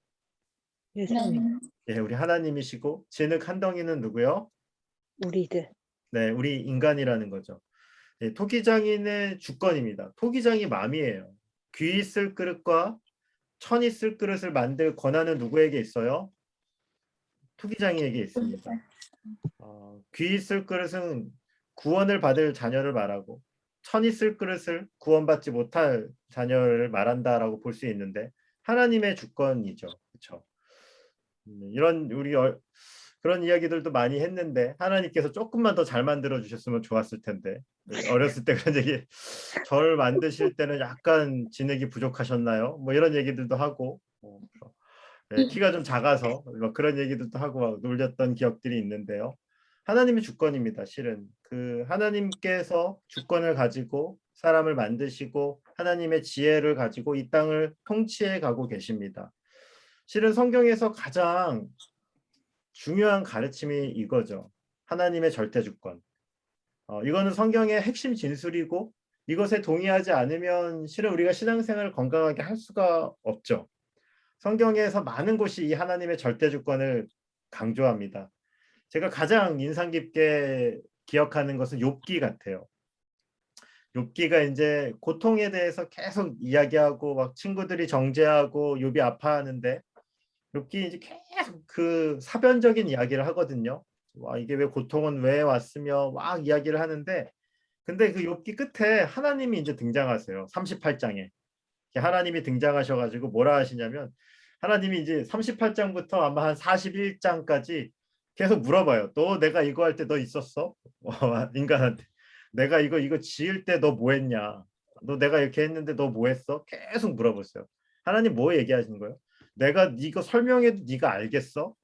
예수님, 예, 우리 하나님이시고 진흙 한 덩이는 누구요? 우리들. 네, 우리 인간이라는 거죠. 예, 토기장인의 주권입니다. 토기장이 맘이에요. 귀 있을 그릇과 천 있을 그릇을 만들 권한은 누구에게 있어요? 토기장이에게 있습니다. 귀 있을 그릇은 구원을 받을 자녀를 말하고 천 있을 그릇을 구원받지 못할 자녀를 말한다라고 볼 수 있는데 하나님의 주권이죠. 그렇죠? 이런 그런 이야기들도 많이 했는데 하나님께서 조금만 더 잘 만들어 주셨으면 좋았을 텐데 어렸을 때 그런 얘기 저를 만드실 때는 약간 지능이 부족하셨나요? 뭐 이런 얘기들도 하고 네, 키가 좀 작아서 뭐 그런 얘기들도 하고 막 놀렸던 기억들이 있는데요. 하나님의 주권입니다. 실은 그 하나님께서 주권을 가지고 사람을 만드시고 하나님의 지혜를 가지고 이 땅을 통치해 가고 계십니다. 실은 성경에서 가장 중요한 가르침이 이거죠. 하나님의 절대 주권. 이거는 성경의 핵심 진술이고 이것에 동의하지 않으면 실은 우리가 신앙생활을 건강하게 할 수가 없죠. 성경에서 많은 곳이 이 하나님의 절대 주권을 강조합니다. 제가 가장 인상 깊게 기억하는 것은 욥기 같아요. 욥기가 이제 고통에 대해서 계속 이야기하고 막 친구들이 정죄하고 욥이 아파하는데 욥기 이제 계속 그 사변적인 이야기를 하거든요. 와, 이게 왜 고통은 왜 왔으며 막 이야기를 하는데 근데 그 욥기 끝에 하나님이 이제 등장하세요. 38장에. 하나님이 등장하셔가지고 뭐라 하시냐면 하나님이 이제 38장부터 아마 한 41장까지 계속 물어봐요. 너 내가 이거 할 때 너 있었어? 인간한테. 내가 이거 지을 때 너 뭐 했냐? 너 내가 이렇게 했는데 너 뭐 했어? 계속 물어보세요. 하나님 뭐 얘기하시는 거예요? 내가 이거 설명해도 네가 알겠어?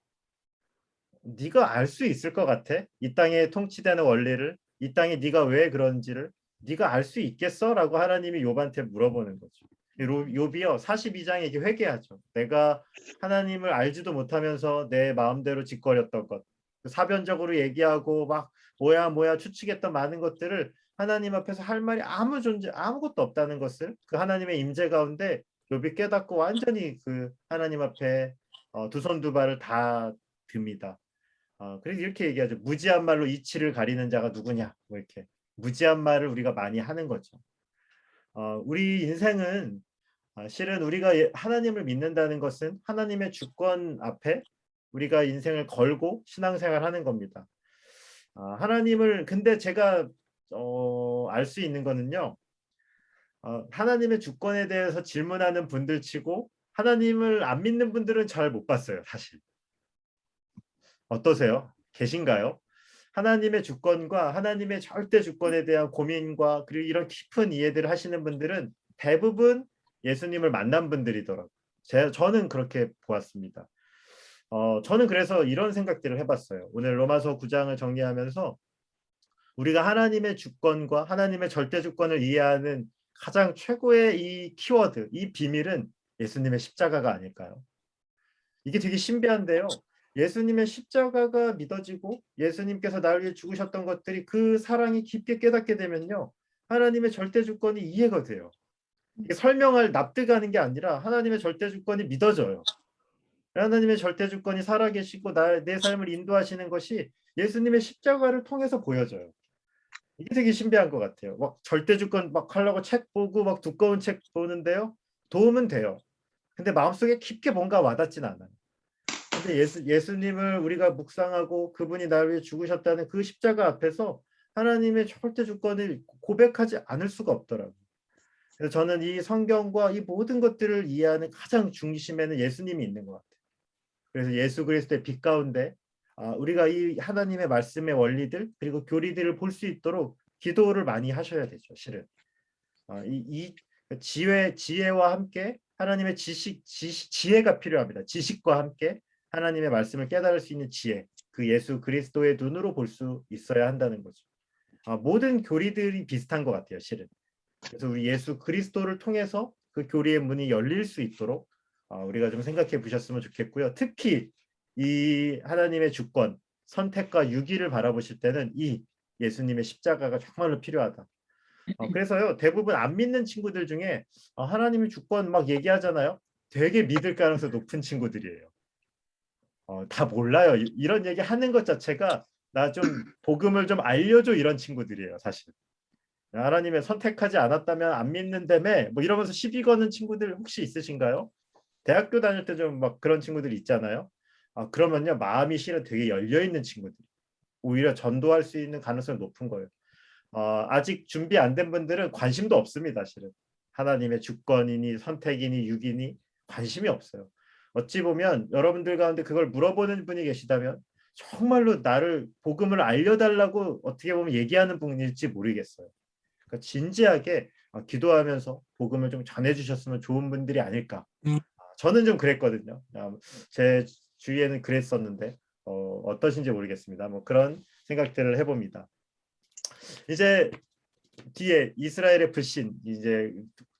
네가 알 수 있을 것 같아? 이 땅에 통치되는 원리를, 이 땅에 네가 왜 그런지를 네가 알 수 있겠어? 라고 하나님이 욥한테 물어보는 거죠. 욥이요 42장에 이렇게 회개하죠. 내가 하나님을 알지도 못하면서 내 마음대로 짓거렸던 것, 사변적으로 얘기하고 막 뭐야 추측했던 많은 것들을 하나님 앞에서 할 말이 아무것도 없다는 것을 그 하나님의 임재 가운데 욥이 깨닫고 완전히 그 하나님 앞에 두 손 두 발을 다 듭니다. 그래서 이렇게 얘기하죠. 무지한 말로 이치를 가리는 자가 누구냐? 뭐 이렇게 무지한 말을 우리가 많이 하는 거죠. 우리 인생은 실은 우리가 하나님을 믿는다는 것은 하나님의 주권 앞에 우리가 인생을 걸고 신앙생활하는 겁니다. 하나님을 근데 제가 알 수 있는 거는요. 하나님의 주권에 대해서 질문하는 분들 치고 하나님을 안 믿는 분들은 잘 못 봤어요. 사실. 어떠세요? 계신가요? 하나님의 주권과 하나님의 절대 주권에 대한 고민과 그리고 이런 깊은 이해들을 하시는 분들은 대부분 예수님을 만난 분들이더라고요. 저는 그렇게 보았습니다. 저는 그래서 이런 생각들을 해봤어요. 오늘 로마서 9장을 정리하면서 우리가 하나님의 주권과 하나님의 절대 주권을 이해하는 가장 최고의 이 키워드, 이 비밀은 예수님의 십자가가 아닐까요? 이게 되게 신비한데요. 예수님의 십자가가 믿어지고 예수님께서 나를 위해 죽으셨던 것들이 그 사랑이 깊게 깨닫게 되면요. 하나님의 절대 주권이 이해가 돼요. 이게 설명할 납득하는 게 아니라 하나님의 절대 주권이 믿어져요. 하나님의 절대 주권이 살아계시고 내 삶을 인도하시는 것이 예수님의 십자가를 통해서 보여져요. 이게 되게 신비한 것 같아요. 막 절대 주권 막 하려고 책 보고 막 두꺼운 책 보는데요. 도움은 돼요. 근데 마음속에 깊게 뭔가 와닿진 않아요. 근데 예수님을 우리가 묵상하고 그분이 나를 위해 죽으셨다는 그 십자가 앞에서 하나님의 절대 주권을 고백하지 않을 수가 없더라고요. 그래서 저는 이 성경과 이 모든 것들을 이해하는 가장 중심에는 예수님이 있는 것 같아요. 그래서 예수 그리스도의 빛 가운데 우리가 이 하나님의 말씀의 원리들 그리고 교리들을 볼 수 있도록 기도를 많이 하셔야 되죠. 실은 이 지혜와 함께 하나님의 지혜가 필요합니다. 지식과 함께 하나님의 말씀을 깨달을 수 있는 지혜, 그 예수 그리스도의 눈으로 볼 수 있어야 한다는 거죠. 모든 교리들이 비슷한 것 같아요. 실은. 그래서 우리 예수 그리스도를 통해서 그 교리의 문이 열릴 수 있도록 우리가 좀 생각해 보셨으면 좋겠고요. 특히 이 하나님의 주권, 선택과 유기를 바라보실 때는 이 예수님의 십자가가 정말로 필요하다. 그래서요. 대부분 안 믿는 친구들 중에 하나님의 주권 막 얘기하잖아요. 되게 믿을 가능성이 높은 친구들이에요. 다 몰라요. 이런 얘기 하는 것 자체가 나 좀 복음을 좀 알려줘 이런 친구들이에요. 사실. 하나님의 선택하지 않았다면 안 믿는다며 뭐 이러면서 시비 거는 친구들 혹시 있으신가요? 대학교 다닐 때 좀 막 그런 친구들 있잖아요. 그러면요 마음이 실은 되게 열려 있는 친구들. 오히려 전도할 수 있는 가능성이 높은 거예요. 아직 준비 안 된 분들은 관심도 없습니다. 실은 하나님의 주권이니 선택이니 유기니 관심이 없어요. 어찌 보면 여러분들 가운데 그걸 물어보는 분이 계시다면 정말로 나를 복음을 알려달라고 어떻게 보면 얘기하는 분일지 모르겠어요. 그러니까 진지하게 기도하면서 복음을 좀 전해주셨으면 좋은 분들이 아닐까. 저는 좀 그랬거든요. 제 주위에는 그랬었는데 어떠신지 모르겠습니다. 뭐 그런 생각들을 해봅니다. 이제 뒤에 이스라엘의 불신 이제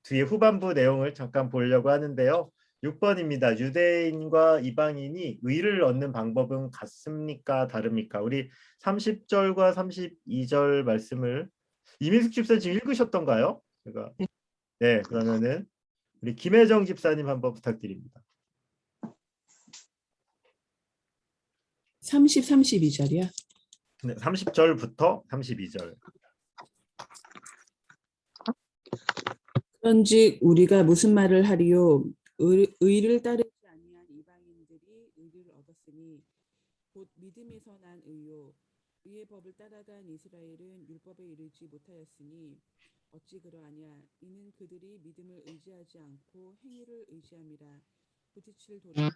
뒤에 후반부 내용을 잠깐 보려고 하는데요. 6번입니다. 유대인과 이방인이 의를 얻는 방법은 같습니까? 다릅니까? 우리 30절과 32절 말씀을 이민숙 집사님 지금 읽으셨던가요? 제가 네, 그러면은 우리 김혜정 집사님 한번 부탁드립니다. 30, 32절이야. 네, 30절부터 32절. 그런즉 우리가 무슨 말을 하리요? 의를 따르지 아니한 이방인들이 의를 얻었으니 곧 믿음에서 난 의요. 의의 법을 따라간 이스라엘은 율법에 이르지 못하였으니 어찌 그러하냐? 이는 그들이 믿음을 의지하지 않고 행위를 의지함이라. 부딪힐 돌이.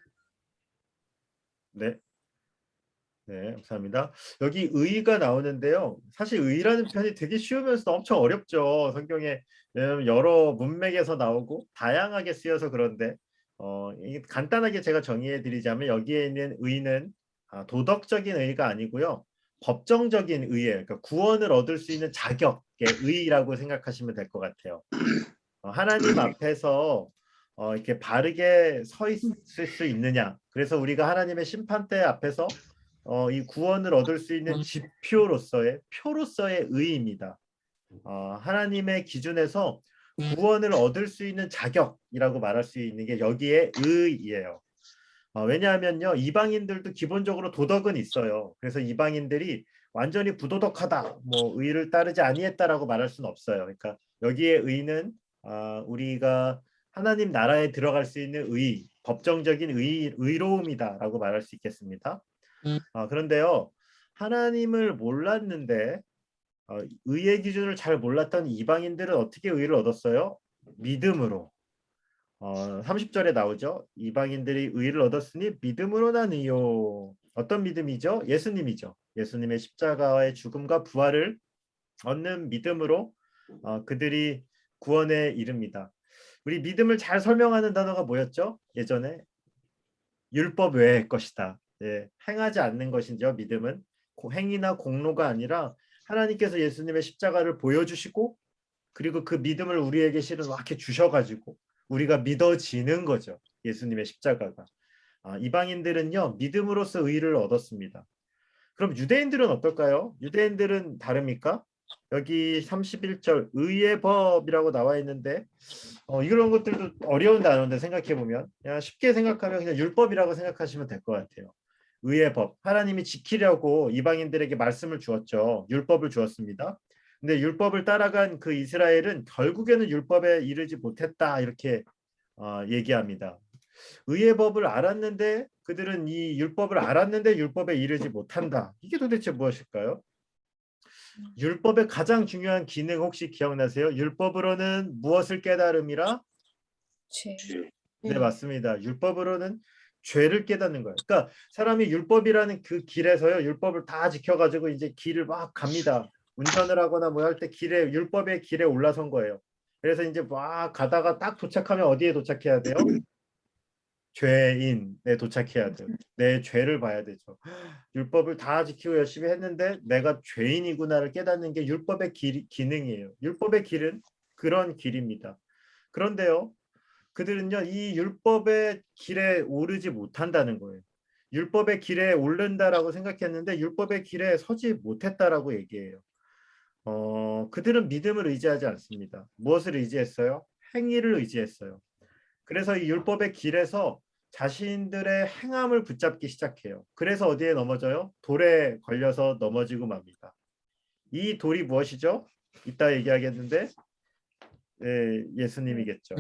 네. 네, 감사합니다. 여기 의가 나오는데요. 사실 의라는 표현이 되게 쉬우면서도 엄청 어렵죠. 성경에 여러 문맥에서 나오고 다양하게 쓰여서 그런데 이게 간단하게 제가 정의해 드리자면 여기에 있는 의는 도덕적인 의가 아니고요. 법정적인 의예요. 그러니까 구원을 얻을 수 있는 자격의 의라고 생각하시면 될 것 같아요. 하나님 앞에서 이렇게 바르게 서 있을 수 있느냐. 그래서 우리가 하나님의 심판대 앞에서 이 구원을 얻을 수 있는 지표로서의 표로서의 의입니다. 하나님의 기준에서 구원을 얻을 수 있는 자격이라고 말할 수 있는 게 여기에 의이에요. 왜냐하면요 이방인들도 기본적으로 도덕은 있어요. 그래서 이방인들이 완전히 부도덕하다, 뭐 의를 따르지 아니했다라고 말할 수는 없어요. 그러니까 여기에 의는 우리가 하나님 나라에 들어갈 수 있는 의, 법정적인 의로움이다라고 말할 수 있겠습니다. 그런데요 하나님을 몰랐는데 의의 기준을 잘 몰랐던 이방인들은 어떻게 의를 얻었어요? 믿음으로. 30절에 나오죠. 이방인들이 의를 얻었으니 믿음으로 난 의요. 어떤 믿음이죠? 예수님이죠. 예수님의 십자가의 죽음과 부활을 얻는 믿음으로 그들이 구원에 이릅니다. 우리 믿음을 잘 설명하는 단어가 뭐였죠? 예전에 율법 외의 것이다. 예, 행하지 않는 것인지요. 믿음은 행위나 공로가 아니라 하나님께서 예수님의 십자가를 보여주시고 그리고 그 믿음을 우리에게 실은 이렇게 주셔가지고 우리가 믿어지는 거죠. 예수님의 십자가가. 이방인들은요, 믿음으로써 의를 얻었습니다. 그럼 유대인들은 어떨까요? 유대인들은 다릅니까? 여기 31절 의의 법이라고 나와 있는데 이런 것들도 어려운 단어인데 생각해 보면 그냥 쉽게 생각하면 그냥 율법이라고 생각하시면 될 것 같아요. 의의 법. 하나님이 지키려고 이방인들에게 말씀을 주었죠. 율법을 주었습니다. 근데 율법을 따라간 그 이스라엘은 결국에는 율법에 이르지 못했다 이렇게 얘기합니다. 의의 법을 알았는데 그들은 이 율법을 알았는데 율법에 이르지 못한다. 이게 도대체 무엇일까요? 율법의 가장 중요한 기능 혹시 기억나세요? 율법으로는 무엇을 깨달음이라? 네, 맞습니다. 율법으로는 죄를 깨닫는 거예요. 그러니까 사람이 율법이라는 그 길에서요, 율법을 다 지켜가지고 이제 길을 막 갑니다. 운전을 하거나 뭐 할 때 길에 율법의 길에 올라선 거예요. 그래서 이제 막 가다가 딱 도착하면 어디에 도착해야 돼요? 죄인에 도착해야 돼요. 내 죄를 봐야 되죠. 율법을 다 지키고 열심히 했는데 내가 죄인이구나를 깨닫는 게 율법의 기능이에요. 율법의 길은 그런 길입니다. 그런데요, 그들은요, 이 율법의 길에 오르지 못한다는 거예요. 율법의 길에 오른다라고 생각했는데 율법의 길에 서지 못했다라고 얘기해요. 그들은 믿음을 의지하지 않습니다. 무엇을 의지했어요? 행위를 의지했어요. 그래서 이 율법의 길에서 자신들의 행함을 붙잡기 시작해요. 그래서 어디에 넘어져요? 돌에 걸려서 넘어지고 맙니다. 이 돌이 무엇이죠? 이따 얘기하겠는데 예수님이겠죠.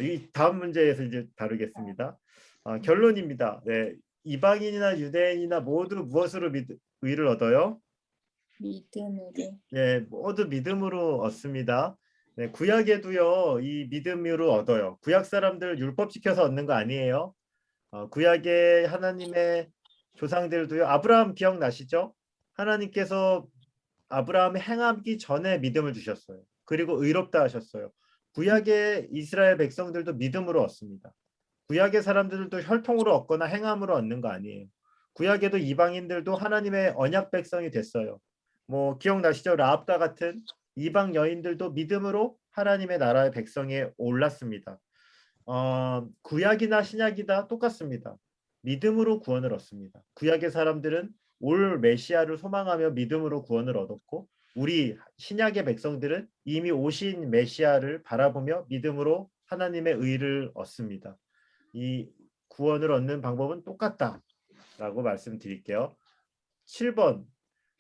이 다음 문제에서 이제 다루겠습니다. 결론입니다. 네, 이방인이나 유대인이나 모두 무엇으로 의를 얻어요? 믿음으로. 네, 모두 믿음으로 얻습니다. 네, 구약에도요, 이 믿음으로 얻어요. 구약 사람들 율법 지켜서 얻는 거 아니에요. 구약의 하나님의 조상들도요. 아브라함 기억나시죠? 하나님께서 아브라함이 행하기 전에 믿음을 주셨어요. 그리고 의롭다 하셨어요. 구약의 이스라엘 백성들도 믿음으로 얻습니다. 구약의 사람들도 혈통으로 얻거나 행함으로 얻는 거 아니에요. 구약에도 이방인들도 하나님의 언약 백성이 됐어요. 뭐 기억나시죠? 라합과 같은 이방 여인들도 믿음으로 하나님의 나라의 백성에 올랐습니다. 구약이나 신약이다 똑같습니다. 믿음으로 구원을 얻습니다. 구약의 사람들은 올 메시아를 소망하며 믿음으로 구원을 얻었고 우리 신약의 백성들은 이미 오신 메시아를 바라보며 믿음으로 하나님의 의를 얻습니다. 이 구원을 얻는 방법은 똑같다라고 말씀드릴게요. 7번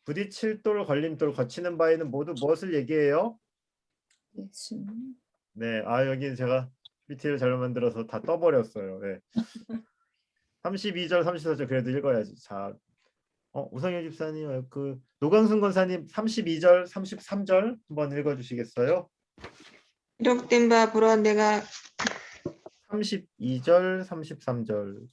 부딪힐 돌 걸림돌 거치는 바에는 모두 무엇을 얘기해요? 예수님. 네, 여기 제가 PPT를 잘못 만들어서 다 떠버렸어요. 네. 32절, 34절 그래도 읽어야지. 자, 우성현 집사님, 그 노강순 권사님 32절, 33절 한번 읽어주시겠어요? 기록된 바 보라 내가 32절, 33절.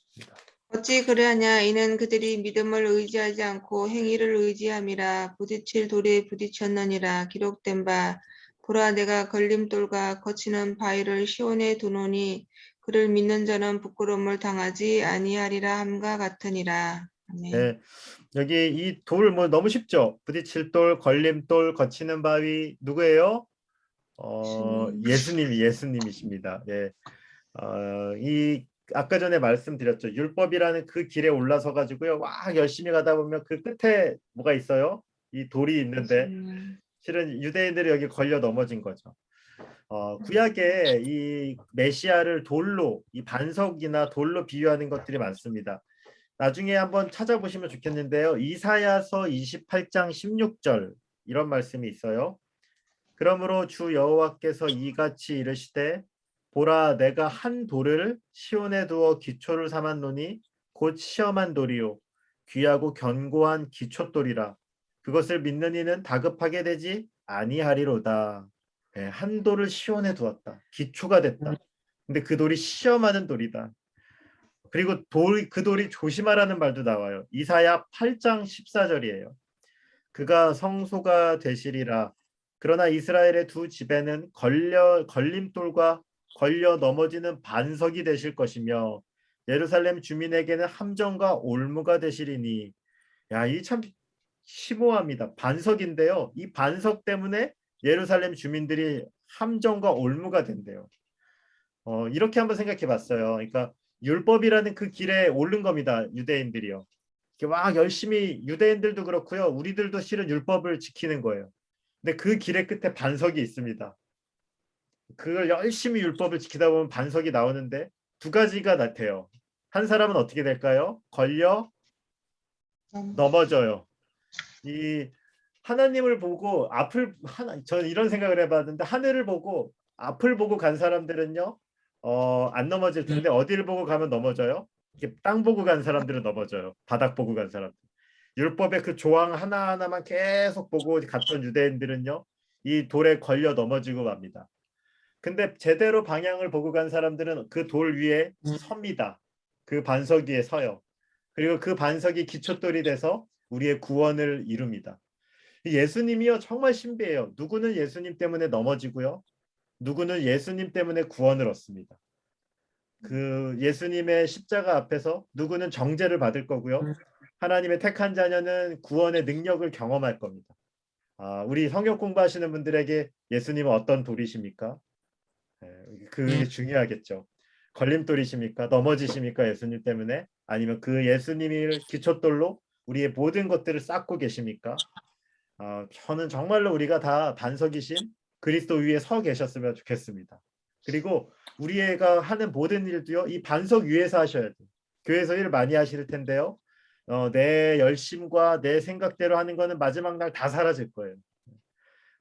어찌 그러하냐 이는 그들이 믿음을 의지하지 않고 행위를 의지함이라 부딪힐 돌에 부딪혔느니라. 기록된 바 보라 내가 걸림돌과 거치는 바위를 시온에 두노니 그를 믿는 자는 부끄러움을 당하지 아니하리라 함과 같으니라. 아멘. 네, 여기 이 돌 뭐 너무 쉽죠? 부딪힐 돌, 걸림돌, 거치는 바위 누구예요? 예수님이십니다. 예. 이 아까 전에 말씀드렸죠. 율법이라는 그 길에 올라서 가지고요. 막 열심히 가다 보면 그 끝에 뭐가 있어요? 이 돌이 있는데 실은 유대인들이 여기 걸려 넘어진 거죠. 구약에 이 메시아를 돌로, 이 반석이나 돌로 비유하는 것들이 많습니다. 나중에 한번 찾아보시면 좋겠는데요. 이사야서 28장 16절 이런 말씀이 있어요. 그러므로 주 여호와께서 이같이 이르시되 보라 내가 한 돌을 시온에 두어 기초를 삼았노니 곧 시험한 돌이요 귀하고 견고한 기초돌이라 그것을 믿는 이는 다급하게 되지 아니하리로다. 네, 한 돌을 시온에 두었다. 기초가 됐다. 근데 그 돌이 시험하는 돌이다. 그리고 그 돌이 조심하라는 말도 나와요. 이사야 8장 14절이에요. 그가 성소가 되시리라. 그러나 이스라엘의 두 집에는 걸림돌과 걸려 넘어지는 반석이 되실 것이며 예루살렘 주민에게는 함정과 올무가 되시리니. 야, 이 참 심오합니다. 반석인데요. 이 반석 때문에 예루살렘 주민들이 함정과 올무가 된대요. 이렇게 한번 생각해 봤어요. 그러니까 율법이라는 그 길에 오른 겁니다. 유대인들이요. 이렇게 막 열심히 유대인들도 그렇고요. 우리들도 실은 율법을 지키는 거예요. 근데 그 길의 끝에 반석이 있습니다. 그걸 열심히 율법을 지키다 보면 반석이 나오는데 두 가지가 나타요. 한 사람은 어떻게 될까요? 걸려 넘어져요. 이 하나님을 보고 저는 이런 생각을 해봤는데 하늘을 보고 앞을 보고 간 사람들은요 안 넘어질 텐데 어디를 보고 가면 넘어져요? 이렇게 땅 보고 간 사람들은 넘어져요. 바닥 보고 간 사람들. 율법의 그 조항 하나하나만 계속 보고 갔던 유대인들은요 이 돌에 걸려 넘어지고 맙니다. 근데 제대로 방향을 보고 간 사람들은 그 돌 위에 섭니다. 그 반석 위에 서요. 그리고 그 반석이 기초돌이 돼서 우리의 구원을 이룹니다. 예수님이요 정말 신비해요. 누구는 예수님 때문에 넘어지고요. 누구는 예수님 때문에 구원을 얻습니다. 그 예수님의 십자가 앞에서 누구는 정죄를 받을 거고요. 하나님의 택한 자녀는 구원의 능력을 경험할 겁니다. 우리 성경 공부하시는 분들에게 예수님은 어떤 돌이십니까? 그게 중요하겠죠. 걸림돌이십니까? 넘어지십니까? 예수님 때문에? 아니면 그 예수님을 기초돌로 우리의 모든 것들을 쌓고 계십니까? 저는 정말로 우리가 다 반석이신 그리스도 위에 서 계셨으면 좋겠습니다. 그리고 우리가 하는 모든 일도요 이 반석 위에서 하셔야 돼요. 교회에서 일 많이 하실 텐데요. 내 열심과 내 생각대로 하는 거는 마지막 날 다 사라질 거예요.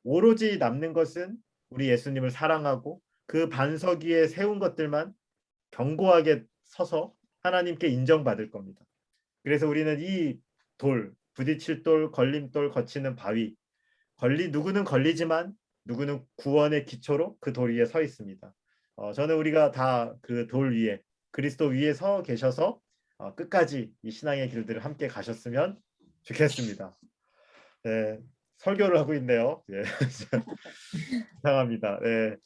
오로지 남는 것은 우리 예수님을 사랑하고 그 반석 위에 세운 것들만 견고하게 서서 하나님께 인정받을 겁니다. 그래서 우리는 이 돌, 부딪힐 돌, 걸림돌, 거치는 바위, 누구는 걸리지만 누구는 구원의 기초로 그 돌 위에 서 있습니다. 저는 우리가 다 그 돌 위에 그리스도 위에 서 계셔서 끝까지 이 신앙의 길들을 함께 가셨으면 좋겠습니다. 네, 설교를 하고 있네요. 네. 이상합니다. 네.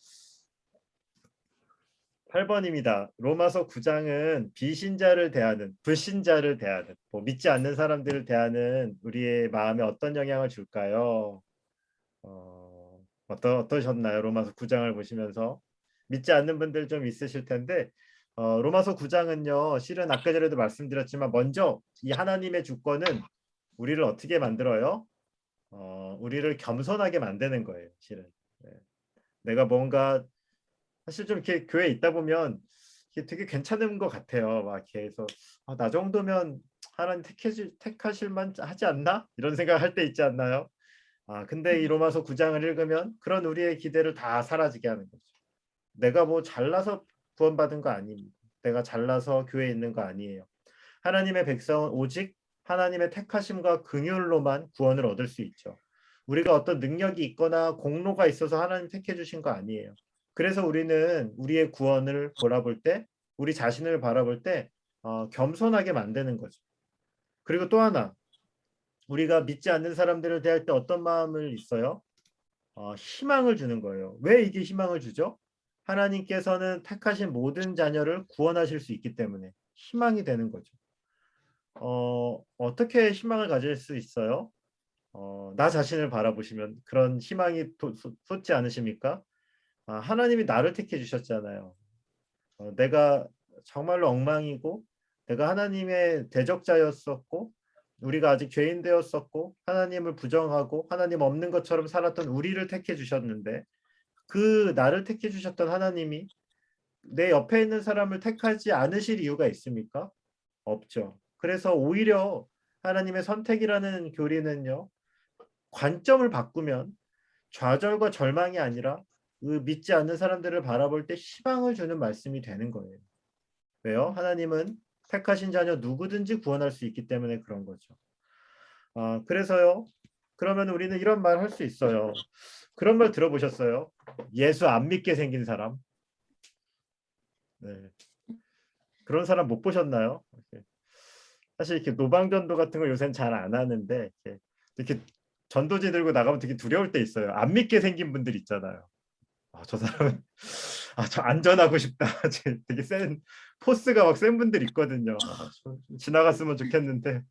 8번입니다. 로마서 9장은 비신자를 대하는, 불신자를 대하는, 믿지 않는 사람들을 대하는 우리의 마음에 어떤 영향을 줄까요? 어떠셨나요? 로마서 9장을 보시면서 믿지 않는 분들 좀 있으실 텐데 로마서 9장은요 실은 아까 전에도 말씀드렸지만 먼저 이 하나님의 주권은 우리를 어떻게 만들어요? 우리를 겸손하게 만드는 거예요. 실은 내가 뭔가 사실 좀 이렇게 교회에 있다 보면 이게 되게 괜찮은 것 같아요. 막 이렇게 해서 나 정도면 하나님 택하실만 하지 않나? 이런 생각할 때 있지 않나요? 근데 이 로마서 9장을 읽으면 그런 우리의 기대를 다 사라지게 하는 거죠. 내가 뭐 잘나서 구원받은 거 아닙니다. 내가 잘나서 교회에 있는 거 아니에요. 하나님의 백성은 오직 하나님의 택하심과 긍휼로만 구원을 얻을 수 있죠. 우리가 어떤 능력이 있거나 공로가 있어서 하나님 택해 주신 거 아니에요. 그래서 우리는 우리의 구원을 바라볼 때, 우리 자신을 바라볼 때 겸손하게 만드는 거죠. 그리고 또 하나, 우리가 믿지 않는 사람들을 대할 때 어떤 마음을 있어요? 희망을 주는 거예요. 왜 이게 희망을 주죠? 하나님께서는 택하신 모든 자녀를 구원하실 수 있기 때문에 희망이 되는 거죠. 어떻게 희망을 가질 수 있어요? 나 자신을 바라보시면 그런 희망이 솟지 않으십니까? 하나님이 나를 택해 주셨잖아요. 내가 정말로 엉망이고 내가 하나님의 대적자였었고 우리가 아직 죄인 되었었고 하나님을 부정하고 하나님 없는 것처럼 살았던 우리를 택해 주셨는데 그 나를 택해 주셨던 하나님이 내 옆에 있는 사람을 택하지 않으실 이유가 있습니까? 없죠. 그래서 오히려 하나님의 선택이라는 교리는요. 관점을 바꾸면 좌절과 절망이 아니라 그 믿지 않는 사람들을 바라볼 때 희망을 주는 말씀이 되는 거예요. 왜요? 하나님은 택하신 자녀 누구든지 구원할 수 있기 때문에 그런 거죠. 그래서요. 그러면 우리는 이런 말 할 수 있어요. 그런 말 들어보셨어요? 예수 안 믿게 생긴 사람. 네. 그런 사람 못 보셨나요? 사실 이렇게 노방전도 같은 거 요새는 잘 안 하는데 이렇게 전도지 들고 나가면 되게 두려울 때 있어요. 안 믿게 생긴 분들 있잖아요. 저 사람은 저 안전하고 싶다. 되게 센 포스가 막 센 분들 있거든요. 지나갔으면 좋겠는데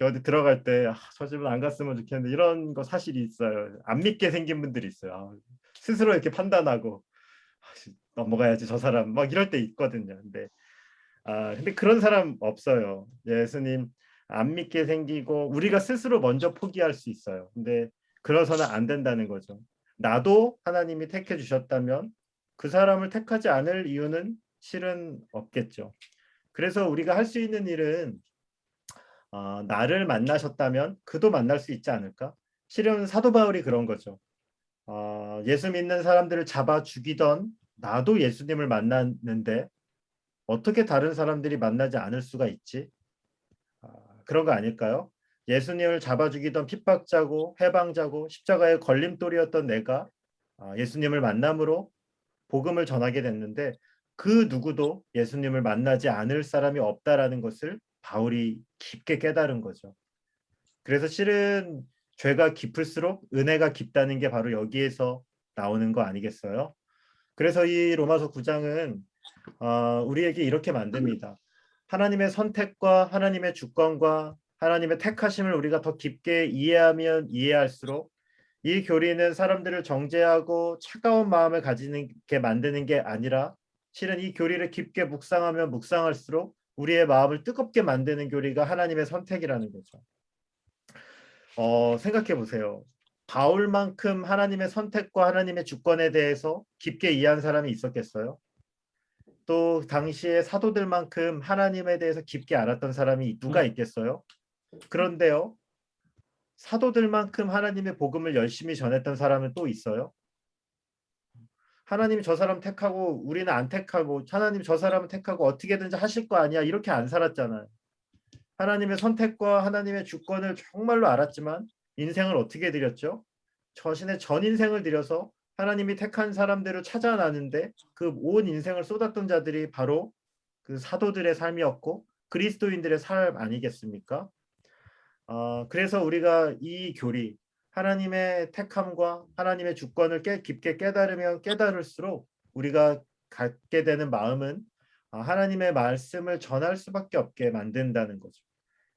어디 들어갈 때 저 집은 안 갔으면 좋겠는데 이런 거 사실이 있어요. 안 믿게 생긴 분들이 있어요. 스스로 이렇게 판단하고 넘어가야지 저 사람 막 이럴 때 있거든요. 근데 그런 사람 없어요. 예수님 안 믿게 생기고 우리가 스스로 먼저 포기할 수 있어요. 근데 그러서는 안 된다는 거죠. 나도 하나님이 택해 주셨다면 그 사람을 택하지 않을 이유는 실은 없겠죠. 그래서 우리가 할 수 있는 일은 나를 만나셨다면 그도 만날 수 있지 않을까? 실은 사도 바울이 그런 거죠. 예수 믿는 사람들을 잡아 죽이던 나도 예수님을 만났는데 어떻게 다른 사람들이 만나지 않을 수가 있지? 그런 거 아닐까요? 예수님을 잡아 죽이던 핍박자고 해방자고 십자가의 걸림돌이었던 내가 예수님을 만남으로 복음을 전하게 됐는데 그 누구도 예수님을 만나지 않을 사람이 없다라는 것을 바울이 깊게 깨달은 거죠. 그래서 실은 죄가 깊을수록 은혜가 깊다는 게 바로 여기에서 나오는 거 아니겠어요? 그래서 이 로마서 9장은 우리에게 이렇게 만듭니다. 하나님의 선택과 하나님의 주권과 하나님의 택하심을 우리가 더 깊게 이해하면 이해할수록 이 교리는 사람들을 정죄하고 차가운 마음을 가지게 만드는 게 아니라 실은 이 교리를 깊게 묵상하면 묵상할수록 우리의 마음을 뜨겁게 만드는 교리가 하나님의 선택이라는 거죠. 생각해 보세요. 바울만큼 하나님의 선택과 하나님의 주권에 대해서 깊게 이해한 사람이 있었겠어요? 또 당시의 사도들만큼 하나님에 대해서 깊게 알았던 사람이 누가 있겠어요? 그런데요, 사도들만큼 하나님의 복음을 열심히 전했던 사람은 또 있어요? 하나님이 저 사람 택하고 우리는 안 택하고 하나님 저 사람은 택하고 어떻게든지 하실 거 아니야 이렇게 안 살았잖아요. 하나님의 선택과 하나님의 주권을 정말로 알았지만 인생을 어떻게 드렸죠? 자신의 전 인생을 들여서 하나님이 택한 사람들을 찾아나는데 그 온 인생을 쏟았던 자들이 바로 그 사도들의 삶이었고 그리스도인들의 삶 아니겠습니까? 그래서 우리가 이 교리 하나님의 택함과 하나님의 주권을 깊게 깨달으면 깨달을수록 우리가 갖게 되는 마음은 하나님의 말씀을 전할 수밖에 없게 만든다는 거죠.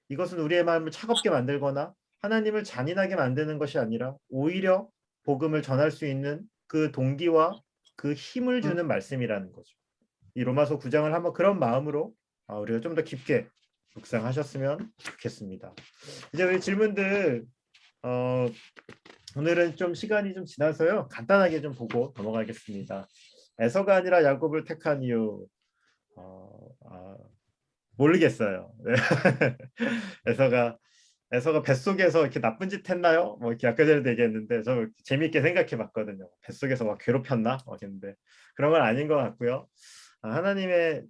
이것은 우리의 마음을 차갑게 만들거나 하나님을 잔인하게 만드는 것이 아니라 오히려 복음을 전할 수 있는 그 동기와 그 힘을 주는 말씀이라는 거죠. 이 로마서 9장을 한번 그런 마음으로 우리가 좀 더 깊게 묵상하셨으면 좋겠습니다. 이제 우리 질문들 오늘은 좀 시간이 좀 지나서요. 간단하게 좀 보고 넘어가겠습니다. 에서가 아니라 야곱을 택한 이유 모르겠어요. 네. 에서가 뱃속에서 이렇게 나쁜 짓 했나요? 뭐 이렇게 아까 전에도 얘기했는데 저 재미있게 생각해 봤거든요. 뱃속에서 막 괴롭혔나? 했는데 그런 건 아닌 것 같고요. 하나님의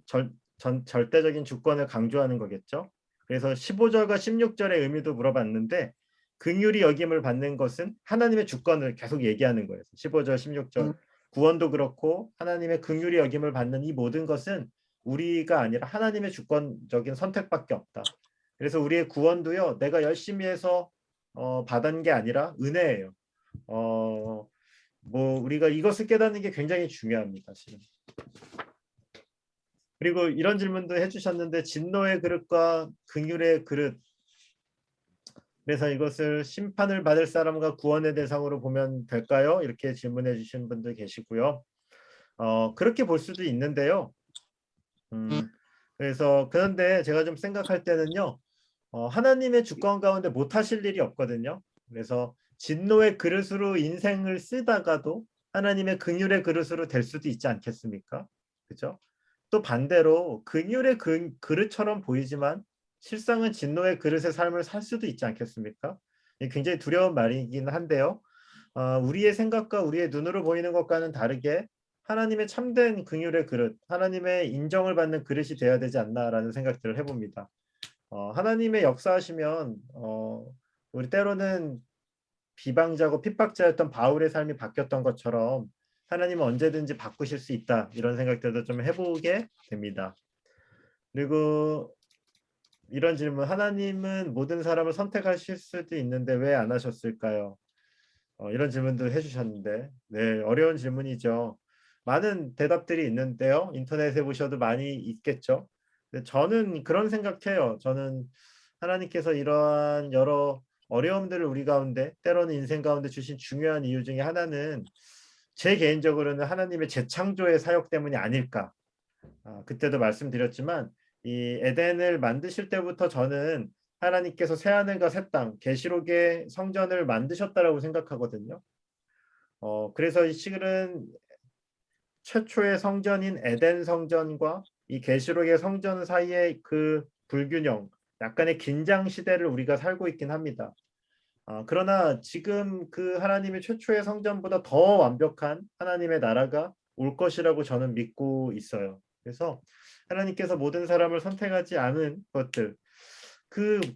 절대적인 주권을 강조하는 거겠죠. 그래서 15절과 16절의 의미도 물어봤는데 긍휼히 여김을 받는 것은 하나님의 주권을 계속 얘기하는 거예요. 15절, 16절 구원도 그렇고 하나님의 긍휼히 여김을 받는 이 모든 것은 우리가 아니라 하나님의 주권적인 선택밖에 없다. 그래서 우리의 구원도요, 내가 열심히 해서 받은 게 아니라 은혜예요. 우리가 이것을 깨닫는 게 굉장히 중요합니다. 사실은. 그리고 이런 질문도 해주셨는데 진노의 그릇과 긍휼의 그릇. 그래서 이것을 심판을 받을 사람과 구원의 대상으로 보면 될까요? 이렇게 질문해 주신 분들 계시고요. 그렇게 볼 수도 있는데요. 그래서 그런데 제가 좀 생각할 때는요. 하나님의 주권 가운데 못하실 일이 없거든요. 그래서 진노의 그릇으로 인생을 쓰다가도 하나님의 긍휼의 그릇으로 될 수도 있지 않겠습니까? 그죠? 또 반대로 긍휼의 그릇처럼 보이지만 실상은 진노의 그릇의 삶을 살 수도 있지 않겠습니까? 굉장히 두려운 말이긴 한데요. 우리의 생각과 우리의 눈으로 보이는 것과는 다르게 하나님의 참된 긍휼의 그릇, 하나님의 인정을 받는 그릇이 되어야 되지 않나라는 생각들을 해봅니다. 하나님의 역사하시면 우리 때로는 비방자고 핍박자였던 바울의 삶이 바뀌었던 것처럼 하나님은 언제든지 바꾸실 수 있다 이런 생각들도 좀 해보게 됩니다. 그리고 이런 질문, 하나님은 모든 사람을 선택하실 수도 있는데 왜 안 하셨을까요? 이런 질문도 해주셨는데 네, 어려운 질문이죠. 많은 대답들이 있는데요. 인터넷에 보셔도 많이 있겠죠. 근데 저는 그런 생각해요. 저는 하나님께서 이러한 여러 어려움들을 우리 가운데 때로는 인생 가운데 주신 중요한 이유 중에 하나는 제 개인적으로는 하나님의 재창조의 사역 때문이 아닐까. 그때도 말씀드렸지만 이 에덴을 만드실 때부터 저는 하나님께서 새하늘과 새 땅, 계시록의 성전을 만드셨다라고 생각하거든요. 그래서 이 실은 최초의 성전인 에덴 성전과 이 계시록의 성전 사이의 그 불균형, 약간의 긴장 시대를 우리가 살고 있긴 합니다. 그러나 지금 그 하나님의 최초의 성전보다 더 완벽한 하나님의 나라가 올 것이라고 저는 믿고 있어요. 그래서 하나님께서 모든 사람을 선택하지 않은 것들,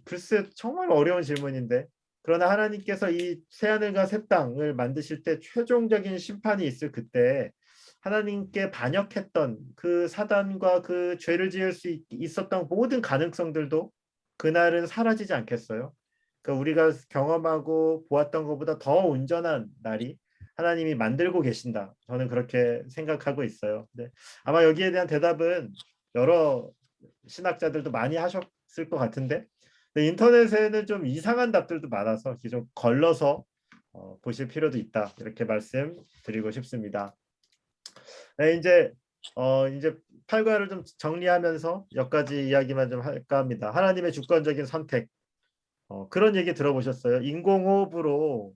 글쎄 정말 어려운 질문인데, 그러나 하나님께서 이 새하늘과 새 땅을 만드실 때 최종적인 심판이 있을 그때 하나님께 반역했던 그 사단과 그 죄를 지을 수 있었던 모든 가능성들도 그날은 사라지지 않겠어요? 그러니까 우리가 경험하고 보았던 것보다 더 온전한 날이 하나님이 만들고 계신다. 저는 그렇게 생각하고 있어요. 네. 아마 여기에 대한 대답은 여러 신학자들도 많이 하셨을 것 같은데, 인터넷에는 좀 이상한 답들도 많아서 좀 걸러서 보실 필요도 있다. 이렇게 말씀드리고 싶습니다. 네, 이제 8과를 좀 정리하면서 몇 가지 이야기만 좀 할까 합니다. 하나님의 주권적인 선택. 그런 얘기 들어보셨어요? 인공호흡으로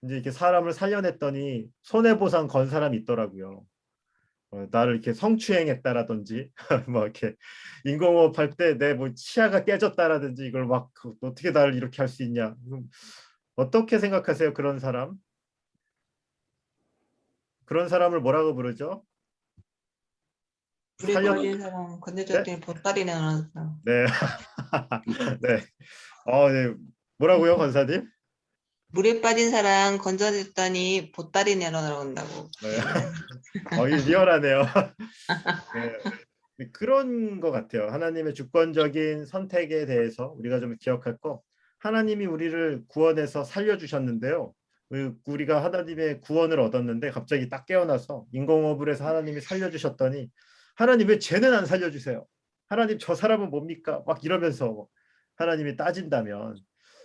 이제 이렇게 사람을 살려냈더니 손해보상 건 사람이 있더라고요. 나를 이렇게 성추행했다라든지 뭐 이렇게 인공호흡 할 때 내 뭐 치아가 깨졌다라든지 이걸 막 어떻게 나를 이렇게 할 수 있냐. 어떻게 생각하세요? 그런 사람을 뭐라고 부르죠? 물에 살려. 빠진 사람 건네줬더니 보따리 내놓은 사람. 네. 네. 네. 뭐라고요, 권사님? 물에 빠진 사람 건져줬더니 보따리 내려놓는다고. 네. 이게 리얼하네요. 네. 그런 것 같아요. 하나님의 주권적인 선택에 대해서 우리가 좀 기억할 거. 하나님이 우리를 구원해서 살려주셨는데요. 우리가 하나님의 구원을 얻었는데 갑자기 딱 깨어나서 인공호흡을 해서 하나님이 살려주셨더니 하나님 왜 쟤는 안 살려주세요? 하나님 저 사람은 뭡니까? 막 이러면서 하나님이 따진다면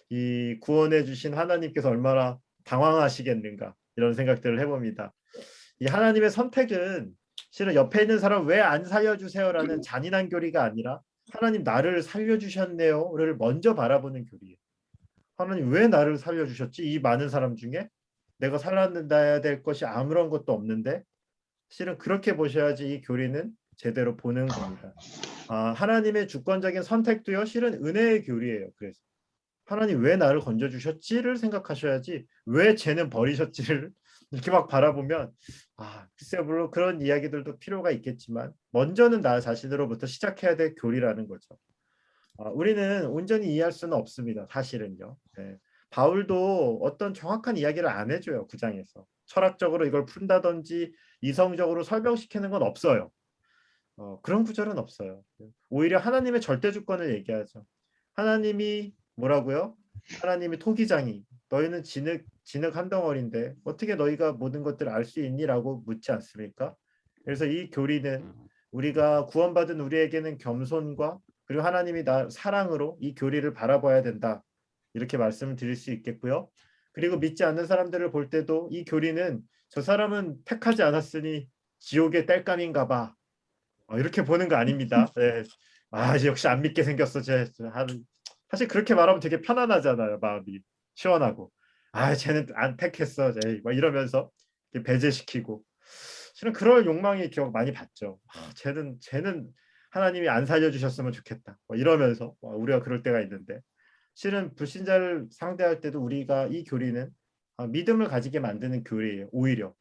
이 구원해 주신 하나님께서 얼마나 당황하시겠는가 이런 생각들을 해봅니다. 이 하나님의 선택은 실은 옆에 있는 사람 왜 안 살려주세요라는 잔인한 교리가 아니라 하나님 나를 살려주셨네요를 먼저 바라보는 교리예요. 하나님 왜 나를 살려주셨지? 이 많은 사람 중에 내가 살아야 될 것이 아무런 것도 없는데 실은 그렇게 보셔야지 이 교리는 제대로 보는 겁니다. 하나님의 주권적인 선택도요 실은 은혜의 교리예요. 그래서 하나님 왜 나를 건져주셨지를 생각하셔야지 왜 쟤는 버리셨지를 이렇게 막 바라보면 글쎄 물론 그런 이야기들도 필요가 있겠지만 먼저는 나 자신으로부터 시작해야 될 교리라는 거죠. 우리는 온전히 이해할 수는 없습니다. 사실은요. 네. 바울도 어떤 정확한 이야기를 안 해줘요. 9장에서. 철학적으로 이걸 푼다든지 이성적으로 설명시키는 건 없어요. 그런 구절은 없어요. 오히려 하나님의 절대 주권을 얘기하죠. 하나님이 뭐라고요? 하나님이 토기장이 너희는 진흙 한 덩어리인데 어떻게 너희가 모든 것들을 알 수 있니라고 묻지 않습니까? 그래서 이 교리는 우리가 구원받은 우리에게는 겸손과 그리고 하나님이 나 사랑으로 이 교리를 바라봐야 된다. 이렇게 말씀을 드릴 수 있겠고요. 그리고 믿지 않는 사람들을 볼 때도 이 교리는 저 사람은 택하지 않았으니 지옥의 땔감인가 봐. 이렇게 보는 거 아닙니다. 네. 역시 안 믿게 생겼어. 사실 그렇게 말하면 되게 편안하잖아요. 마음이 시원하고. 쟤는 안 택했어. 막 이러면서 배제시키고. 실은 그럴 욕망이 기억 많이 받죠. 쟤는 하나님이 안 살려주셨으면 좋겠다. 이러면서 우리가 그럴 때가 있는데 실은 불신자를 상대할 때도 우리가 이 교리는 믿음을 가지게 만드는 교리예요. 오히려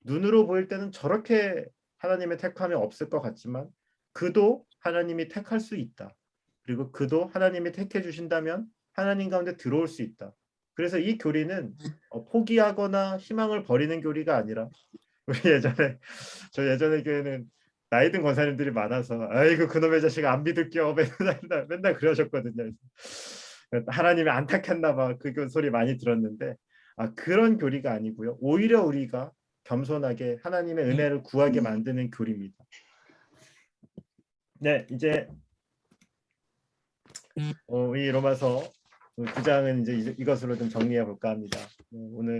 눈으로 보일 때는 저렇게 하나님의 택함이 없을 것 같지만 그도 하나님이 택할 수 있다. 그리고 그도 하나님이 택해 주신다면 하나님 가운데 들어올 수 있다. 그래서 이 교리는 포기하거나 희망을 버리는 교리가 아니라 우리 저 예전에 교회는 나이 든 권사님들이 많아서 아이고 그놈의 자식 안 믿을게요 맨날 그러셨거든요. 하나님이 안 택했나 봐 그 소리 많이 들었는데 그런 교리가 아니고요. 오히려 우리가 겸손하게 하나님의 은혜를 구하게 만드는 교리입니다. 네, 이제 이 로마서 9장은 이제 이것으로 좀 정리해 볼까 합니다. 오늘